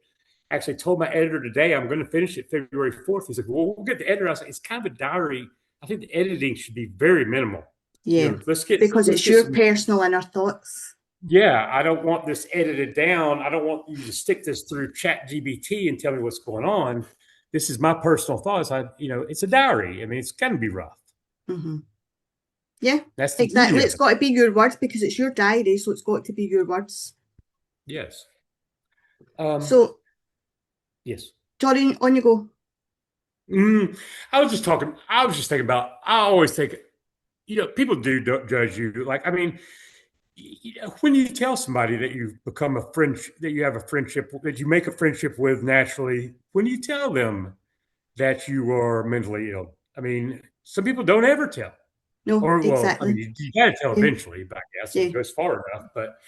Actually told my editor today I'm going to finish it February 4th. He's like, well, we'll get the editor. I was like, it's kind of a diary. I think the editing should be very minimal. Yeah. Because Let's it's get your some. personal inner thoughts. Yeah, I don't want this edited down. I don't want you to stick this through Chat GBT and tell me what's going on. This is my personal thoughts. It's a diary. I mean, it's going to be rough. Mm-hmm. Yeah, That's the beauty exactly. of It's it. got to be your words because it's your diary, so it's got to be your words. Yes. Um, So, yes. Jordan, on you go. Mm, I was just thinking about, I always think, people do judge you. Like, I mean, when you tell somebody that you've become a friend, that you have a friendship, that you make a friendship with naturally, when you tell them that you are mentally ill, I mean, some people don't ever tell. No, Or, well, I mean, exactly. you got to tell Yeah, eventually, but I guess if yeah. it goes far enough. But,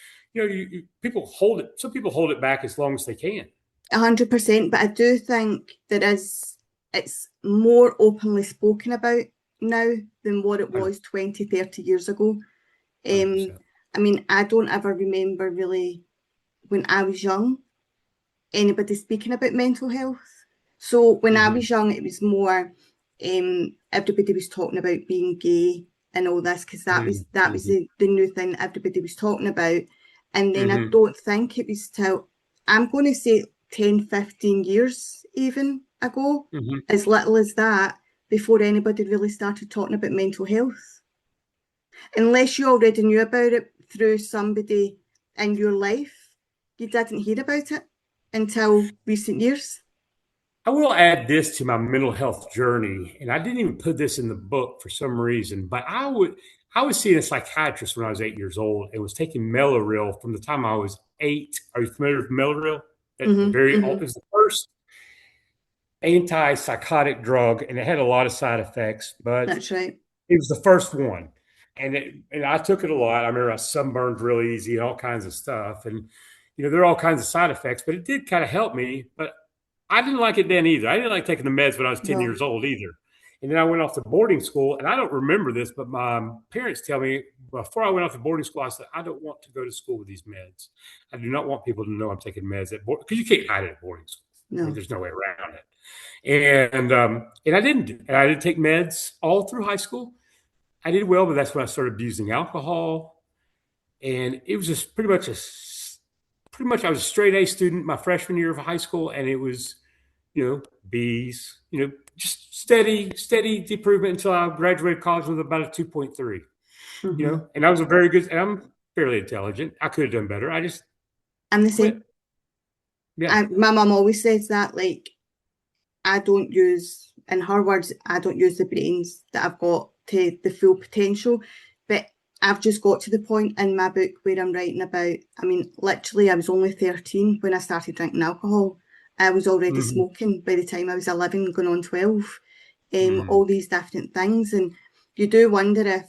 people hold it, some people hold it back as long as they can. 100%, but I do think it's more openly spoken about now than what it was 20, 30 years ago. Um, 100%. I mean, I don't ever remember really when I was young anybody speaking about mental health. So when I Hmm. was young, it was more everybody was talking about being gay and all this because that was Hmm. the new thing that everybody was talking about. And then I Hmm. don't think it was till I'm going to say 10, 15 years even ago, Hmm. as little as that, before anybody really started talking about mental health. Unless you already knew about it through somebody in your life, you didn't hear about it until recent years. I will add this to my mental health journey, and I didn't even put this in the book for some reason, but I was seeing a psychiatrist when I was 8 years old and was taking Mellaril from the time I was 8. Are you familiar with Mellaril? That the Mm-hmm, very It mm-hmm. was the first antipsychotic drug, and it had a lot of side effects, but That's right. it was the first one. And I took it a lot. I remember I sunburned really easy and all kinds of stuff. And, there are all kinds of side effects, but it did kind of help me. But I didn't like it then either. I didn't like taking the meds when I was 10 No, years old either. And then I went off to boarding school, and I don't remember this, but my parents tell me before I went off to boarding school, I said, I don't want to go to school with these meds. I do not want people to know I'm taking meds at board because you can't hide it at boarding school. I mean, no. there's no way around it. And I didn't. And I didn't take meds all through high school. I did well, but that's when I started using alcohol, and it was just pretty pretty much I was a straight A student my freshman year of high school, and it was, B's, just steady improvement until I graduated college with about a 2.3, Mm-hmm. and I was a very good, and I'm fairly intelligent. I could have done better. I just I'm the quit. same. Yeah. My mum always says that, like, I don't use, in her words, I don't use the brains that I've got to the full potential. But I've just got to the point in my book where I'm writing about, I mean, literally, I was only 13 when I started drinking alcohol. I was already Hmm. smoking by the time I was 11, going on 12, Hmm. all these different things. And you do wonder if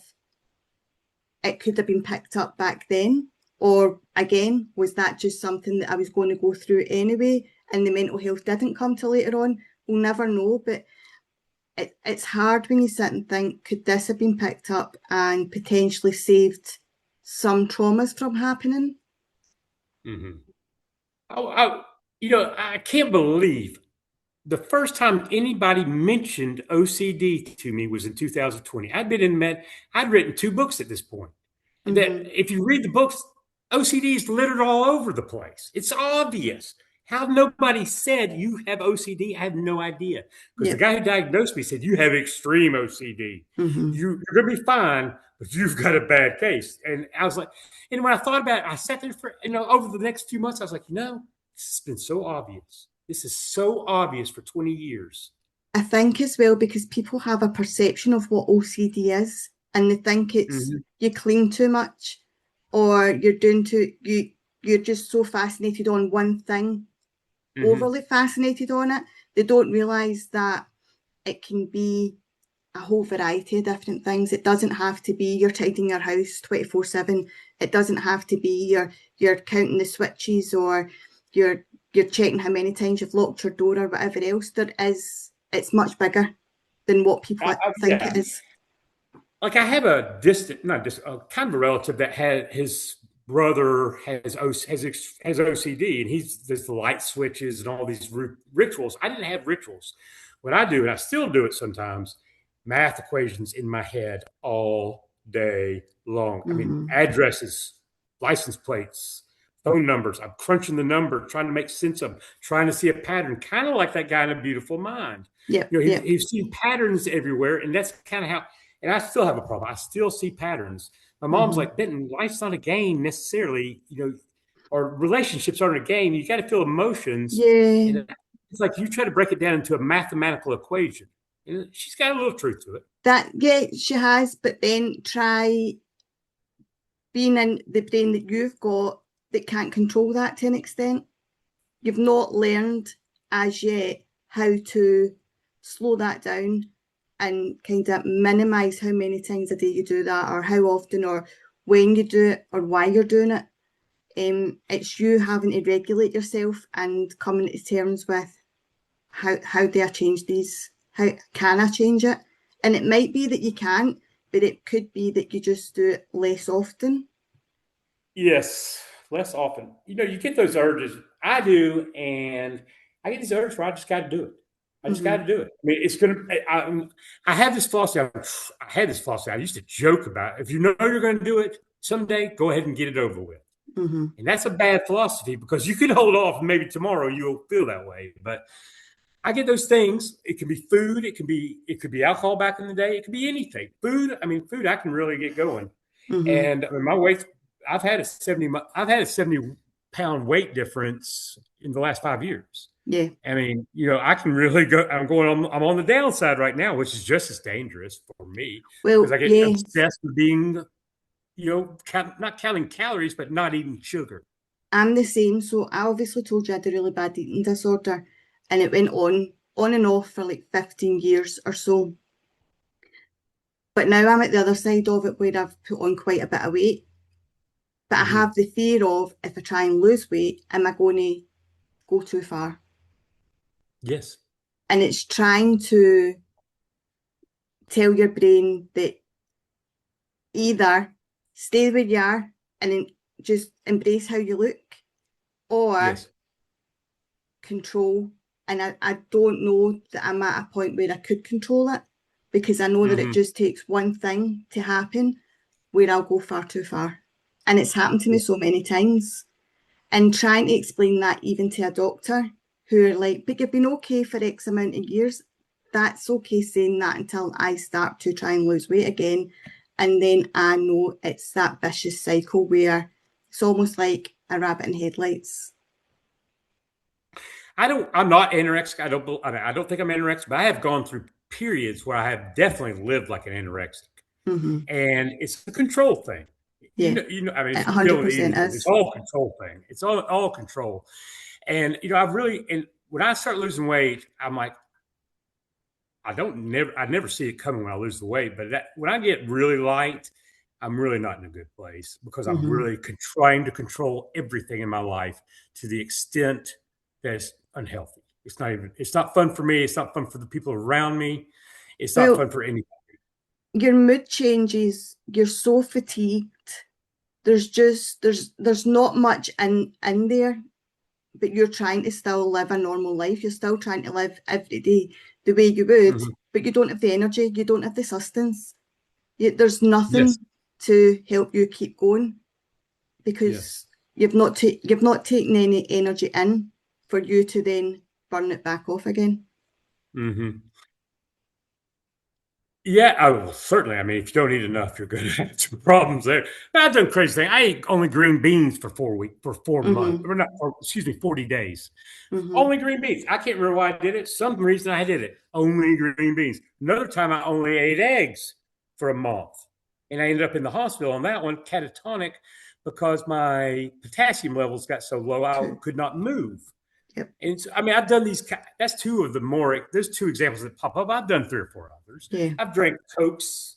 it could have been picked up back then. Or again, was that just something that I was going to go through anyway? And the mental health didn't come till later on. We'll never know. But it's hard when you sit and think, could this have been picked up and potentially saved some traumas from happening? Hmm. I can't believe the first time anybody mentioned OCD to me was in 2020. I'd written two books at this point. That Mm-hmm. if you read the books, OCD is littered all over the place. It's obvious. How nobody said you have OCD, I have no idea. Because the Yep. guy who diagnosed me said, you have extreme OCD. Mm-hmm. You're going to be fine, but you've got a bad case. And I was like, and when I thought about it, I sat there for, over the next few months, I was like, this has been so obvious. This is so obvious for 20 years. I think as well because people have a perception of what OCD is, and they think it's Hmm. you clean too much, or you're just so fascinated on one thing, Hmm. overly fascinated on it. They don't realise that it can be a whole variety of different things. It doesn't have to be you're tidying your house 24/7. It doesn't have to be you're counting the switches, or you're checking how many times you've locked your door or whatever else. It's much bigger than what people think Yeah. it is. Like I have a distant, not just a kind of a relative that had his brother has OCD, and he's there's the light switches and all these rituals. I didn't have rituals. What I do, and I still do it sometimes, math equations in my head all day long. I mean, Mm-hmm. addresses, license plates, phone numbers. I'm crunching the number, trying to make sense of them, trying to see a pattern, kind of like that guy in A Beautiful Mind. Yep, yep. He's seen patterns everywhere, and that's kind of how. And I still have a problem. I still see patterns. My mom's Mm-hmm. like, Benton, life's not a game necessarily, or relationships aren't a game. You got to feel emotions. Yeah, And it's like you try to break it down into a mathematical equation. And she's got a little truth to it. yeah, she has, but then try being in the brain that you've got that can't control that to an extent. You've not learned as yet how to slow that down and kind of minimize how many times a day you do that, or how often, or when you do it, or why you're doing it. It's you having to regulate yourself and coming to terms with how do I change these? How can I change it? And it might be that you can't, but it could be that you just do it less often. Yes, less often. You get those urges. I do, and I get these urges where I just got to do it. I just got Mm-hmm. to do it. I mean, it's gonna. I have this philosophy. I had this philosophy. I used to joke about it. If you know you're going to do it someday, go ahead and get it over with. Mm-hmm. And that's a bad philosophy because you can hold off, and maybe tomorrow you'll feel that way. But I get those things. It can be food. It could be alcohol back in the day. It could be anything. Food. I mean, food. I can really get going. Mm-hmm. And I mean, my weight. I've had a 70-pound weight difference in the last 5 years. Yeah. I mean, I can really go. I'm on the downside right now, which is just as dangerous for me because Well, I get yeah, obsessed with being, not counting calories, but not eating sugar. I'm the same. So I obviously told you I had a really bad eating disorder, and it went on and off for like 15 years or so. But now I'm at the other side of it where I've put on quite a bit of weight. But I Hmm. have the fear of, if I try and lose weight, am I going to go too far? Yes. And it's trying to tell your brain that either stay where you are and then just embrace how you look, or Yes. control. And I don't know that I'm at a point where I could control it, because I know that it Hmm. just takes one thing to happen where I'll go far too far. And it's happened to me so many times. And trying to explain that even to a doctor who are like, but you've been okay for X amount of years. That's okay saying that until I start to try and lose weight again. And then I know it's that vicious cycle where it's almost like a rabbit in headlights. I'm not anorexic. I don't think I'm anorexic, but I have gone through periods where I have definitely lived like an anorexic. Mm-hmm. And it's a control thing. Yeah, I mean, it it's a deal with 100% anything. It's is. all a control thing. It's all control. And and when I start losing weight, I'm like, I never see it coming when I lose the weight. But when I get really light, I'm really not in a good place because I'm Mm-hmm. really trying to control everything in my life to the extent that it's unhealthy. It's not fun for me. It's not fun for the people around me. It's not Well, fun for anybody. your mood changes, you're so fatigued. There's not much in there, but you're trying to still live a normal life. You're still trying to live every day the way you would, Mhm. but you don't have the energy, you don't have the sustenance. There's Yes. nothing to help you keep going Yes. because you've not taken any energy in for you to then burn it back off again. Hmm. Yeah, I will certainly. I mean, if you don't eat enough, you're going to have some problems there. But I've done crazy thing. I ate only green beans for 4 weeks, for 4 months, Mm-hmm. or not, or, excuse me, 40 days. Mm-hmm. Only green beans. I can't remember why I did it. Some reason I did it. Only green beans. Another time I only ate eggs for a month. And I ended up in the hospital on that one, catatonic, because my potassium levels got so low I True. could not move. Yep. And so, I mean, I've done these. That's two of the more. There's two examples that pop up. I've done three or four others. Yeah. I've drank cokes.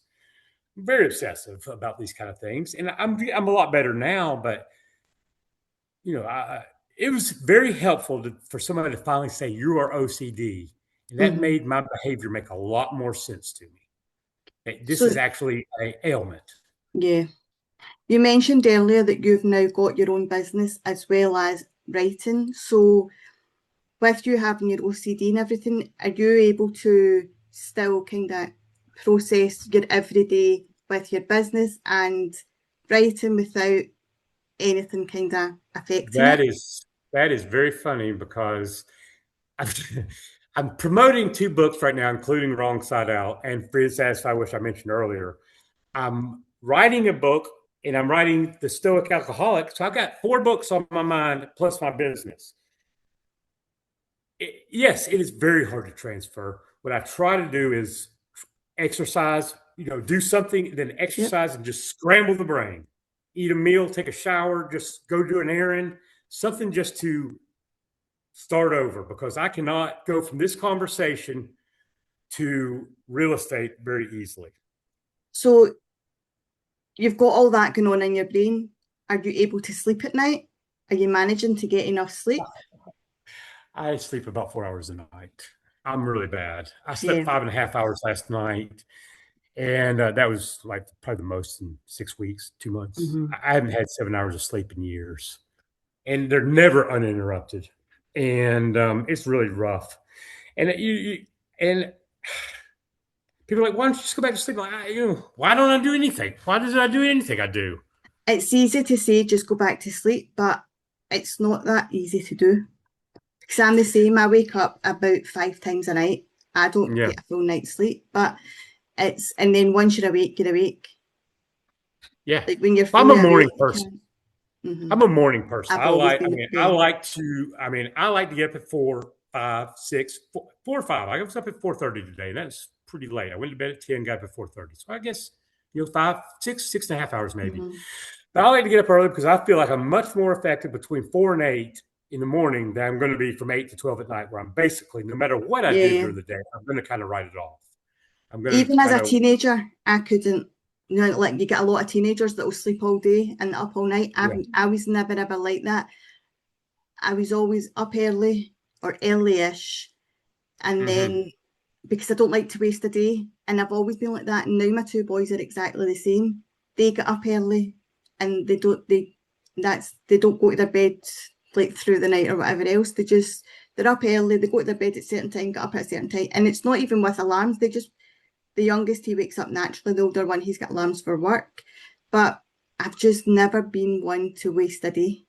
I'm very obsessive about these kind of things, and I'm a lot better now. But it was very helpful for somebody to finally say you are OCD, and that Mm-hmm. made my behavior make a lot more sense to me. This is So actually an ailment. yeah. You mentioned earlier that you've now got your own business as well as writing. So with you having your OCD and everything, are you able to still kind of process your everyday with your business and writing without anything kind of affecting That it? is that is very funny because I'm, I'm promoting two books right now, including Wrong Side Out and Free and Satisfied, which I mentioned earlier. I'm writing a book and I'm writing The Stoic Alcoholic. So I've got four books on my mind plus my business. Yes, it is very hard to transfer. What I try to do is exercise, do something, then Yep. exercise and just scramble the brain. Eat a meal, take a shower, just go do an errand, something just to start over because I cannot go from this conversation to real estate very easily. So you've got all that going on in your brain. Are you able to sleep at night? Are you managing to get enough sleep? I sleep about 4 hours a night. I'm really bad. I slept Yeah. 5.5 hours last night, and that was like probably the most in 6 weeks, 2 months. Mm-hmm. I haven't had 7 hours of sleep in years, and they're never uninterrupted. And it's really rough. And and people are like, why don't you just go back to sleep? Like, why don't I do anything? Why doesn't I do anything I do? It's easy to say just go back to sleep, but it's not that easy to do. Because I'm the same. I wake up about 5 times a night. I don't Yeah, get a full night's sleep, but and then once you're awake, you're awake. yeah. Like when you're Well, I'm a fully morning awake, you person. can't. Hmm. I'm a morning person. I've always I been mean, the I like to get up at 4, 5, 6, 4 or 5. I was up at 4:30 today. That's pretty late. I went to bed at 10, got up at 4:30. So I guess, 5, 6, 6.5 hours maybe. hmm But I like to get up early because I feel like I'm much more effective between 4 and 8 in the morning than I'm going to be from 8 to 12 at night, where I'm basically, no matter what I did Yeah. during the day, I'm going to kind of write it off. I'm going to Even as kind a of, teenager, I couldn't. Like you get a lot of teenagers that will sleep all day and up all night. yeah. I was never ever like that. I was always up early or early-ish, and Hmm. then because I don't like to waste a day, and I've always been like that. And now my two boys are exactly the same. They get up early, and they don't go to their bed like through the night or whatever else. They're up early. They go to their bed at a certain time, get up at a certain time, and it's not even with alarms. The youngest, he wakes up naturally. The older one, he's got alarms for work, but I've just never been one to waste a day.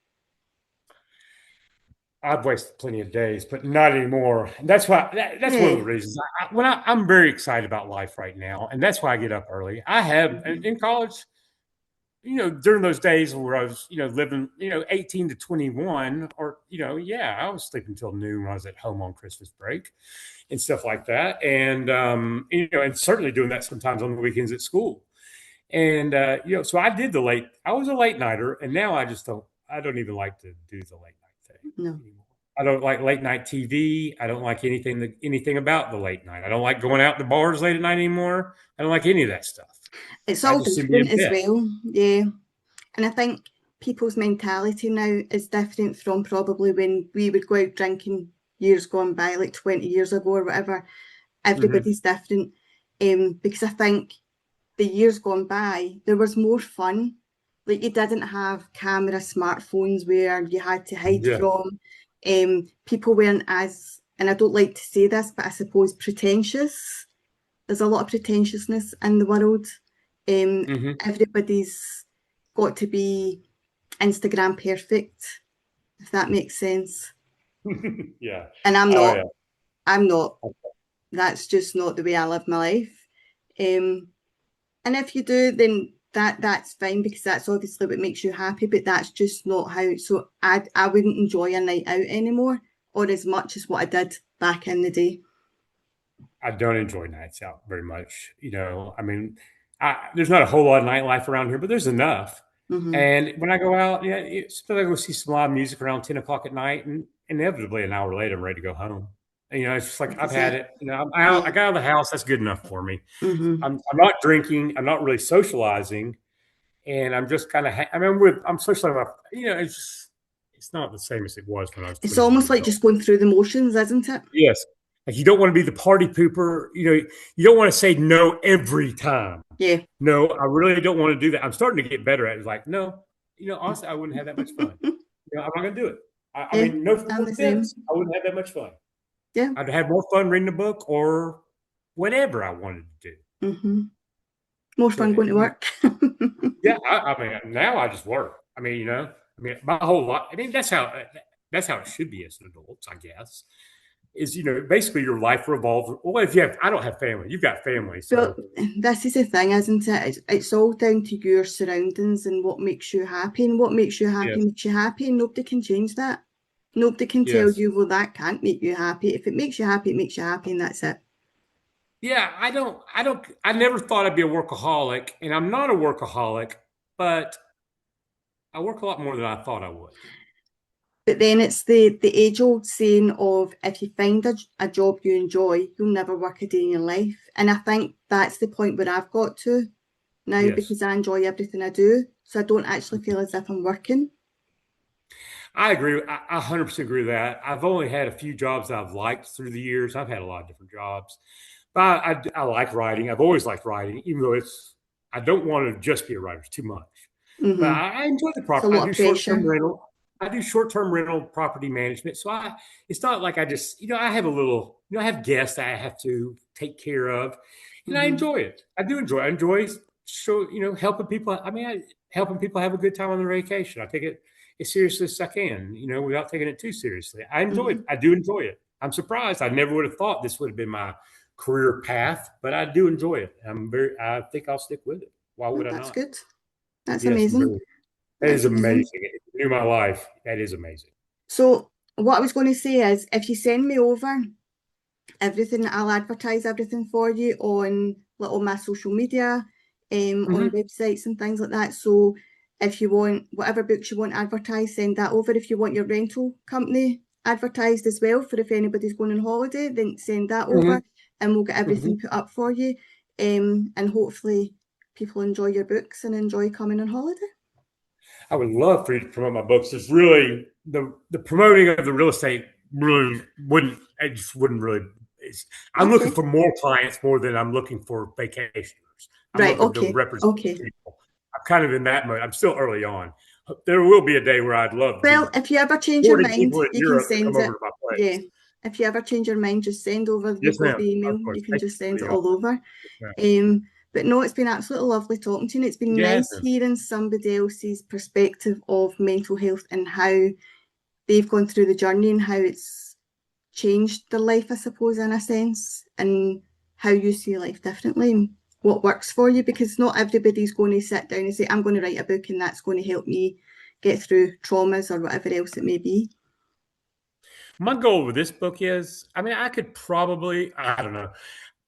I've wasted plenty of days, but not anymore. And that's why that's one of Yeah. the reasons I'm very excited about life right now, and that's why I get up early. I have in college, during those days where I was, living, 18 to 21, or, yeah, I was sleeping until noon when I was at home on Christmas break and stuff like that. And, and certainly doing that sometimes on the weekends at school. And, so I was a late nighter, and now I don't even like to do the late night thing No. anymore. I don't like late night TV. I don't like anything about the late night. I don't like going out to bars late at night anymore. I don't like any of that stuff. It's I all just seem to be different in as bed. well. Yeah. And I think people's mentality now is different from probably when we would go out drinking years gone by, like 20 years ago or whatever. Hmm. Everybody's different. Because I think the years gone by, there was more fun. Like you didn't have camera smartphones where you had to hide Yeah. from. People weren't as, and I don't like to say this, but I suppose pretentious. There's a lot of pretentiousness in the world. Hmm. Everybody's got to be Instagram perfect, if that makes sense. Yeah. And I'm Oh not. yeah. I'm not. That's just not the way I live my life. Um, and if you do, then that's fine because that's obviously what makes you happy. But that's just not how. So I wouldn't enjoy a night out anymore, or as much as what I did back in the day. I don't enjoy nights out very much. I mean, there's not a whole lot of nightlife around here, but there's enough. Hmm. And when I go out, yeah, sometimes I go see some live music around 10 o'clock at night, and inevitably an hour later, I'm ready to go home. And, it's just like This I've is had it. it. I'm out. Yeah. I got out of the house. That's good enough for me. Hmm. I'm not drinking. I'm not really socializing, and I'm just kind of. I'm socializing. It's not the same as it was when I was It's 21 almost years like old. just going through the motions, isn't it? Yes. Like you don't want to be the party pooper. You don't want to say no every time. Yeah. No, I really don't want to do that. I'm starting to get better at it. It's like, no, honestly, I wouldn't have that much fun. I'm not going to do it. I Yeah, mean, no I'm the same. offense. I wouldn't have that much fun. Yeah. I'd have more fun reading a book or whatever I wanted to do. Hmm. More But fun going to work. yeah, I mean, now I just work. My whole life. I mean, that's how it should be as an adult, I guess. Is basically your life revolves. Well, if you have, I don't have family. You've got family, Well, so this is the thing, isn't it? It's all down to your surroundings and what makes you happy. And what makes you happy yes, makes you happy. And nobody can change that. Nobody can tell yes, you, well, that can't make you happy. If it makes you happy, it makes you happy, and that's it. yeah. I never thought I'd be a workaholic, and I'm not a workaholic, but I work a lot more than I thought I would. But then it's the age-old saying of if you find a job you enjoy, you'll never work a day in your life. And I think that's the point where I've got to now Yes, because I enjoy everything I do. So I don't actually feel as if I'm working. I agree. I 100% agree with that. I've only had a few jobs that I've liked through the years. I've had a lot of different jobs, but I like writing. I've always liked writing, even though I don't want to just be a writer. It's too much. But Hmm. I enjoy the It's a property. lot of pressure. I do short term rental property management. So it's not like I just, I have a little, I have guests that I have to take care of, and I Hmm. enjoy it. I do enjoy. I enjoy helping people. Helping people have a good time on their vacation. I take it as seriously as I can, without taking it too seriously. I enjoy it. Hmm. I do enjoy it. I'm surprised. I never would have thought this would have been my career path, but I do enjoy it. I think I'll stick with it. Why Oh, would I that's not? good. That's Yes, I'm amazing. very. That is That's amazing. amazing. If you knew my life, that is amazing. So what I was going to say is if you send me over everything, I'll advertise everything for you on little my social media, on Hmm. websites and things like that. So if you want whatever books you want advertised, send that over. If you want your rental company advertised as well for if anybody's going on holiday, then send that Hmm. over and we'll get Hmm. everything put up for you. And hopefully people enjoy your books and enjoy coming on holiday. I would love for you to promote my books. It's really the promoting of the real estate really wouldn't. I just wouldn't really. I'm looking Okay. for more clients more than I'm looking for vacationers. I'm Right. looking to Okay. represent Okay. people. I'm kind of in that mode. I'm still early on. There will be a day where I'd love to Well, be if you ever change your courting mind, people in you can Europe to send come over it. to my Yeah. place. If you ever change your mind, just send over. You've Yes, got ma'am. the Of email. course. You can Thank you just for send it the all offer. over. Yes, ma'am. But no, it's been absolutely lovely talking to you. And it's been Yes, nice ma'am. hearing somebody else's perspective of mental health and how they've gone through the journey and how it's changed their life, I suppose, in a sense, and how you see life differently and what works for you, because not everybody's going to sit down and say, I'm going to write a book and that's going to help me get through traumas or whatever else it may be. My goal with this book is, I mean, I could probably, I don't know.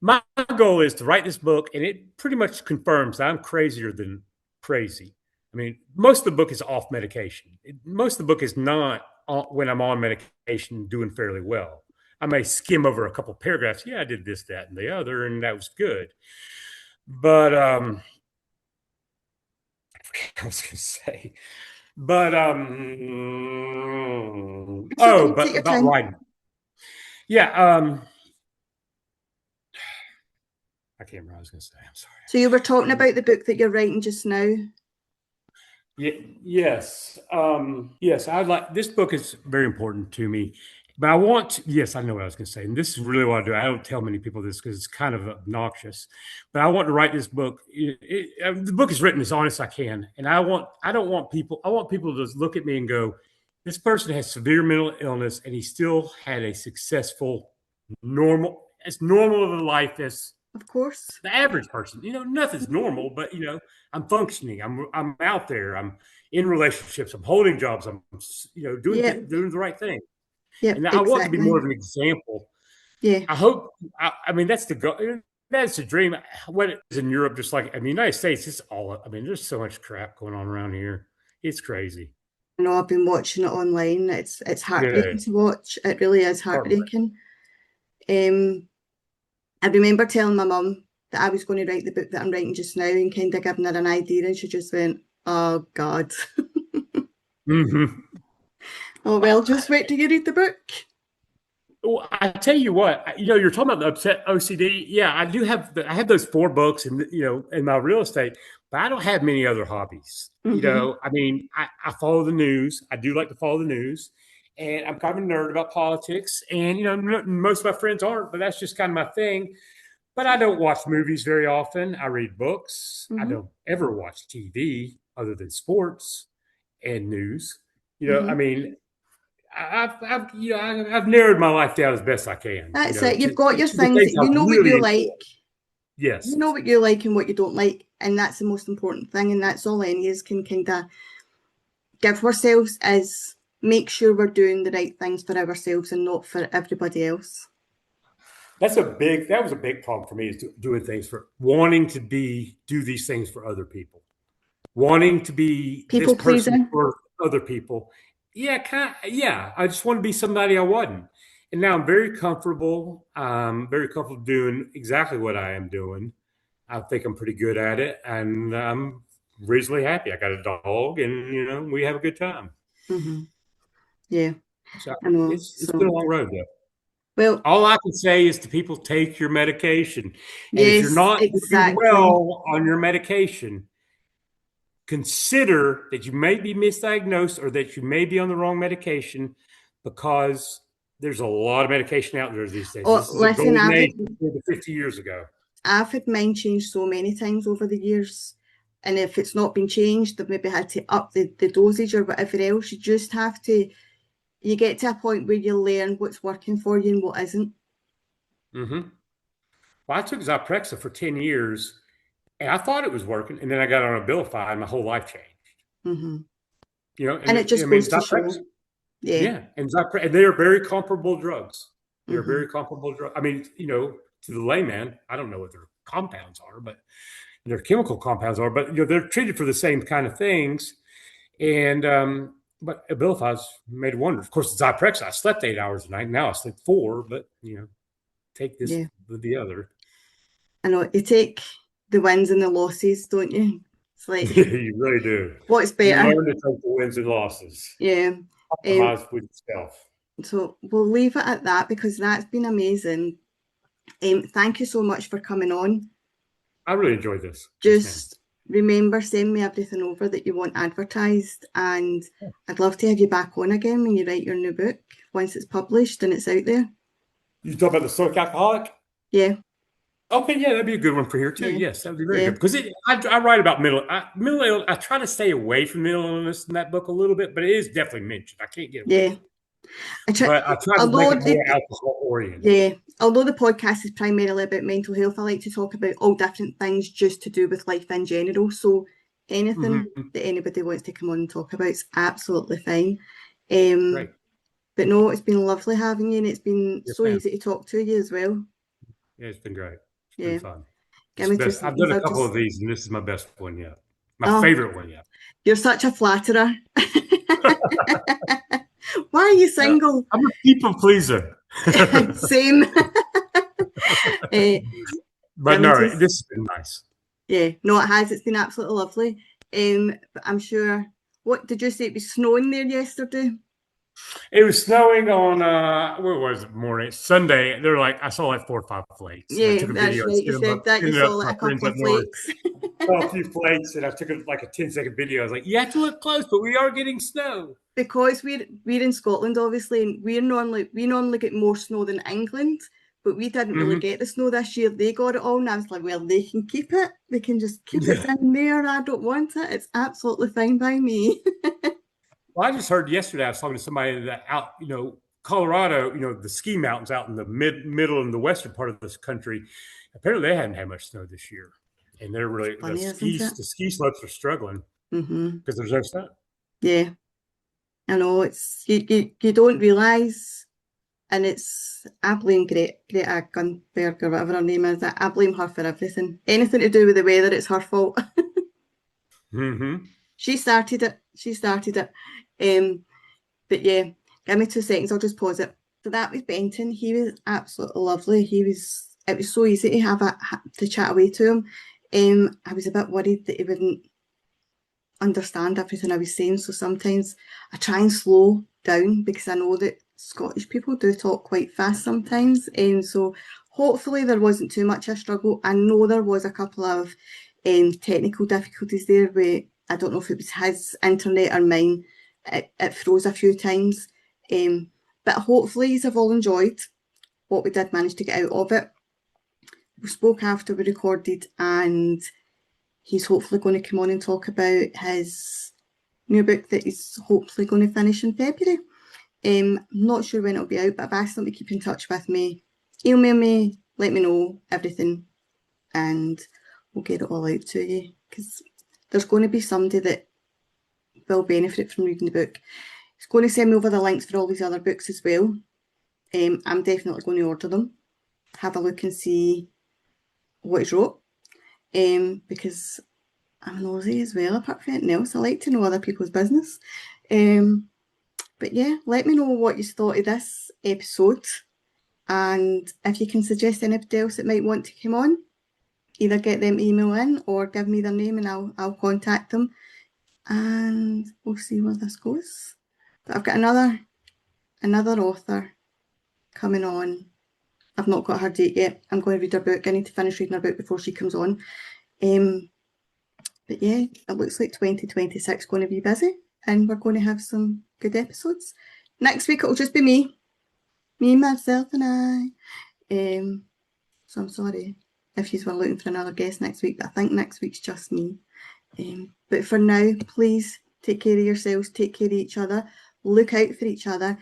My goal is to write this book, and it pretty much confirms I'm crazier than crazy. I mean, most of the book is off medication. Most of the book is not when I'm on medication doing fairly well. I may skim over a couple paragraphs. Yeah, I did this, that, and the other, and that was good. But I forget what I was going to say. But It's okay, take but your about time. writing. Yeah, I can't remember what I was going to say. I'm sorry. So you were talking about the book that you're writing just now. Yes. Yes, I like this book is very important to me. But I want to, yes, I know what I was going to say. And this is really what I do. I don't tell many people this because it's kind of obnoxious. But I want to write this book. The book is written as honest as I can. And I want people to look at me and go, this person has severe mental illness and he still had a successful, as normal of a life as Of course. the average person. Nothing's normal, but I'm functioning. I'm out there. I'm in relationships. I'm holding jobs. I'm doing Yep. doing the right thing. Yep, And I want to be more exactly. of an example. Yeah. I hope. I mean, that's the goal. That's the dream. What is in Europe, just like in the United States, it's all. I mean, there's so much crap going on around here. It's crazy. I know I've been watching it online. It's Yeah, heartbreaking to watch. It really is heartbreak. heartbreaking. I remember telling my mum that I was going to write the book that I'm writing just now and kind of giving her an idea, and she just went, "Oh God." Mm-hmm. Oh well, just wait till you read the book. Well, I tell you what, you're talking about the upset OCD. Yeah, I do have. I have those 4 books, and in my real estate, but I don't have many other hobbies. Mm-hmm. I mean, I follow the news. I do like to follow the news, and I'm kind of a nerd about politics. And most of my friends aren't, but that's just kind of my thing. But I don't watch movies very often. I read books. I Mm-hmm. don't ever watch TV other than sports and news. I Mm-hmm. mean, I've narrowed my life down as best I can, That's it. You've got your to the things things that I you know what really you enjoy. like. Yes, You know what you like and what you don't like, and that's the most important thing. And that's all any of us can kind of give ourselves is make sure we're doing the right things for ourselves and not for everybody else. that was a big problem for me is doing things for wanting to do these things for other people, wanting to be this People person pleasing. for other people. Yeah, yeah. I just want to be somebody I wasn't, and now I'm very comfortable doing exactly what I am doing. I think I'm pretty good at it, and I'm reasonably happy. I got a dog, and we have a good time. Mm-hmm. Yeah, So I know. it's been a So, long road though. well, All I can say is to people, take your medication. And if you're yes, not doing exactly. well on your medication, consider that you may be misdiagnosed or that you may be on the wrong medication, because there's a lot of medication out there these days. Oh, This is a listen, golden age compared to 50 years ago. I've had mine changed so many times over the years. And if it's not been changed, they've maybe had to up the dosage or whatever else. You just have to, you get to a point where you learn what's working for you and what isn't. Mm-hmm. Well, I took Zyprexa for 10 years and I thought it was working. And then I got on Abilify and my whole life changed. Mm-hmm. And And it I just mean, goes to Zyprexa, show. Yeah. yeah, and they are very comparable drugs. They're Mm-hmm. very comparable drugs. I mean, to the layman, I don't know what their compounds are, but their chemical compounds are, but they're treated for the same kind of things. And but Abilify's made wonders. Of course, Zyprexa, I slept 8 hours a night. Now I sleep 4, but take this Yeah. with the other. I know you take the wins and the losses, don't you? It's like, You really do. what's You better? learn to take the wins and losses. Yeah. Um, Compromise with yourself. so we'll leave it at that because that's been amazing. Thank you so much for coming on. I really enjoyed this. Yes, ma'am. Just remember, send me everything over that you want advertised, and I'd love to have you back on again when you write your new book once it's published and it's out there. You talk about the Stoic Alcoholic? Yeah, Okay, yeah, that'd be a good one for here too. yeah, Yes, that'd be very yeah, good because I write about mental illness. I try to stay away from mental illness in that book a little bit, but it is definitely mentioned. I can't get away yeah. from it. But I try to make although it more alcohol oriented. yeah, although the podcast is primarily about mental health, I like to talk about all different things just to do with life in general. So anything that anybody wants to come on and talk about is absolutely fine. Great. But no, it's been lovely having you, and it's been Yes, so ma'am. easy to talk to you as well. Yeah, it's been great. It's Yeah. been fun. Give me 2 I've seconds. done a I'll couple of just. these, and this is my best one yet. My Oh, favorite one yet. you're such a flatterer. Why are you Yeah, single? I'm a people pleaser. Same. But no, this has been nice. Yeah, no, it has. It's been absolutely lovely. But I'm sure. What did you say? It was snowing there yesterday. It was snowing on what was it, morning Sunday. They're like I saw like 4 or 5 flakes, and I Yeah, took a that's video and right. You said that you sent it saw up to like my a friends couple up of north. flakes. Saw a few flakes, and I took like a 10-second video. I was like, "You have to look close, but we are getting snow." Because we're in Scotland, obviously, and we normally get more snow than England, but we didn't really get the snow this year. They got it all, and I was like, well, they can keep it. They can just keep it down there. I don't want it. It's absolutely fine by me. Well, I just heard yesterday. I was talking to somebody that out, Colorado, the ski mountains out in the middle and the western part of this country. Apparently, they hadn't had much snow this year, and they're really Funny, isn't it? the ski slopes are struggling Mm-hmm. because there's no snow. Yeah, I know. It's you don't realise, and it's I blame Greta Gunberg or whatever her name is. I blame her for everything. Anything to do with the weather, it's her fault. Mm-hmm. She started it. She started it. But yeah, give me 2 seconds. I'll just pause it. So that was Benton. He was absolutely lovely. It was so easy to to chat away to him. I was a bit worried that he wouldn't understand everything I was saying. So sometimes I try and slow down because I know that Scottish people do talk quite fast sometimes. And so hopefully there wasn't too much of a struggle. I know there was a couple of technical difficulties there where I don't know if it was his internet or mine. It froze a few times. But hopefully you've all enjoyed what we did manage to get out of it. We spoke after we recorded, and he's hopefully going to come on and talk about his new book that he's hopefully going to finish in February. I'm not sure when it'll be out, but I've asked them to keep in touch with me. Email me, let me know everything, and we'll get it all out to you, because there's going to be somebody that will benefit from reading the book. He's going to send me over the links for all these other books as well. I'm definitely going to order them, have a look and see what he's wrote, because I'm nosy as well, apart from anything else. I like to know other people's business. But yeah, let me know what you thought of this episode, and if you can suggest anybody else that might want to come on, either get them email in or give me their name and I'll contact them, and we'll see where this goes. But I've got another author coming on. I've not got her date yet. I'm going to read her book. I need to finish reading her book before she comes on. But yeah, it looks like 2026 is going to be busy, and we're going to have some good episodes. Next week it'll just be me, myself, and I. So I'm sorry if you were looking for another guest next week, but I think next week's just me. But for now, please take care of yourselves, take care of each other, look out for each other.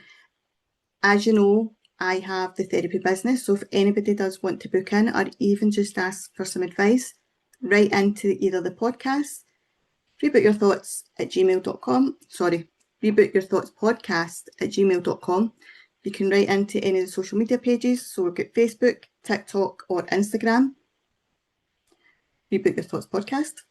As you know, I have the therapy business, so if anybody does want to book in or even just ask for some advice, write into either the podcast, rebootyourthoughts@gmail.com. Sorry, rebootyourthoughtspodcast@gmail.com. You can write into any of the social media pages. So we've got Facebook, TikTok, or Instagram. Reboot Your Thoughts Podcast.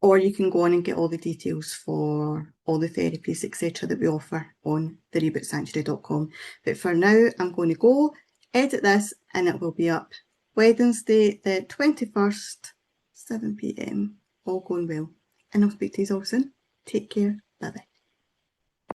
Or you can go on and get all the details for all the therapies, etc., that we offer on therebootsanctuary.com. But for now, I'm going to go edit this, and it will be up Wednesday, the 21st, 7 p.m. All going well. And I'll speak to you all soon. Take care. Bye bye.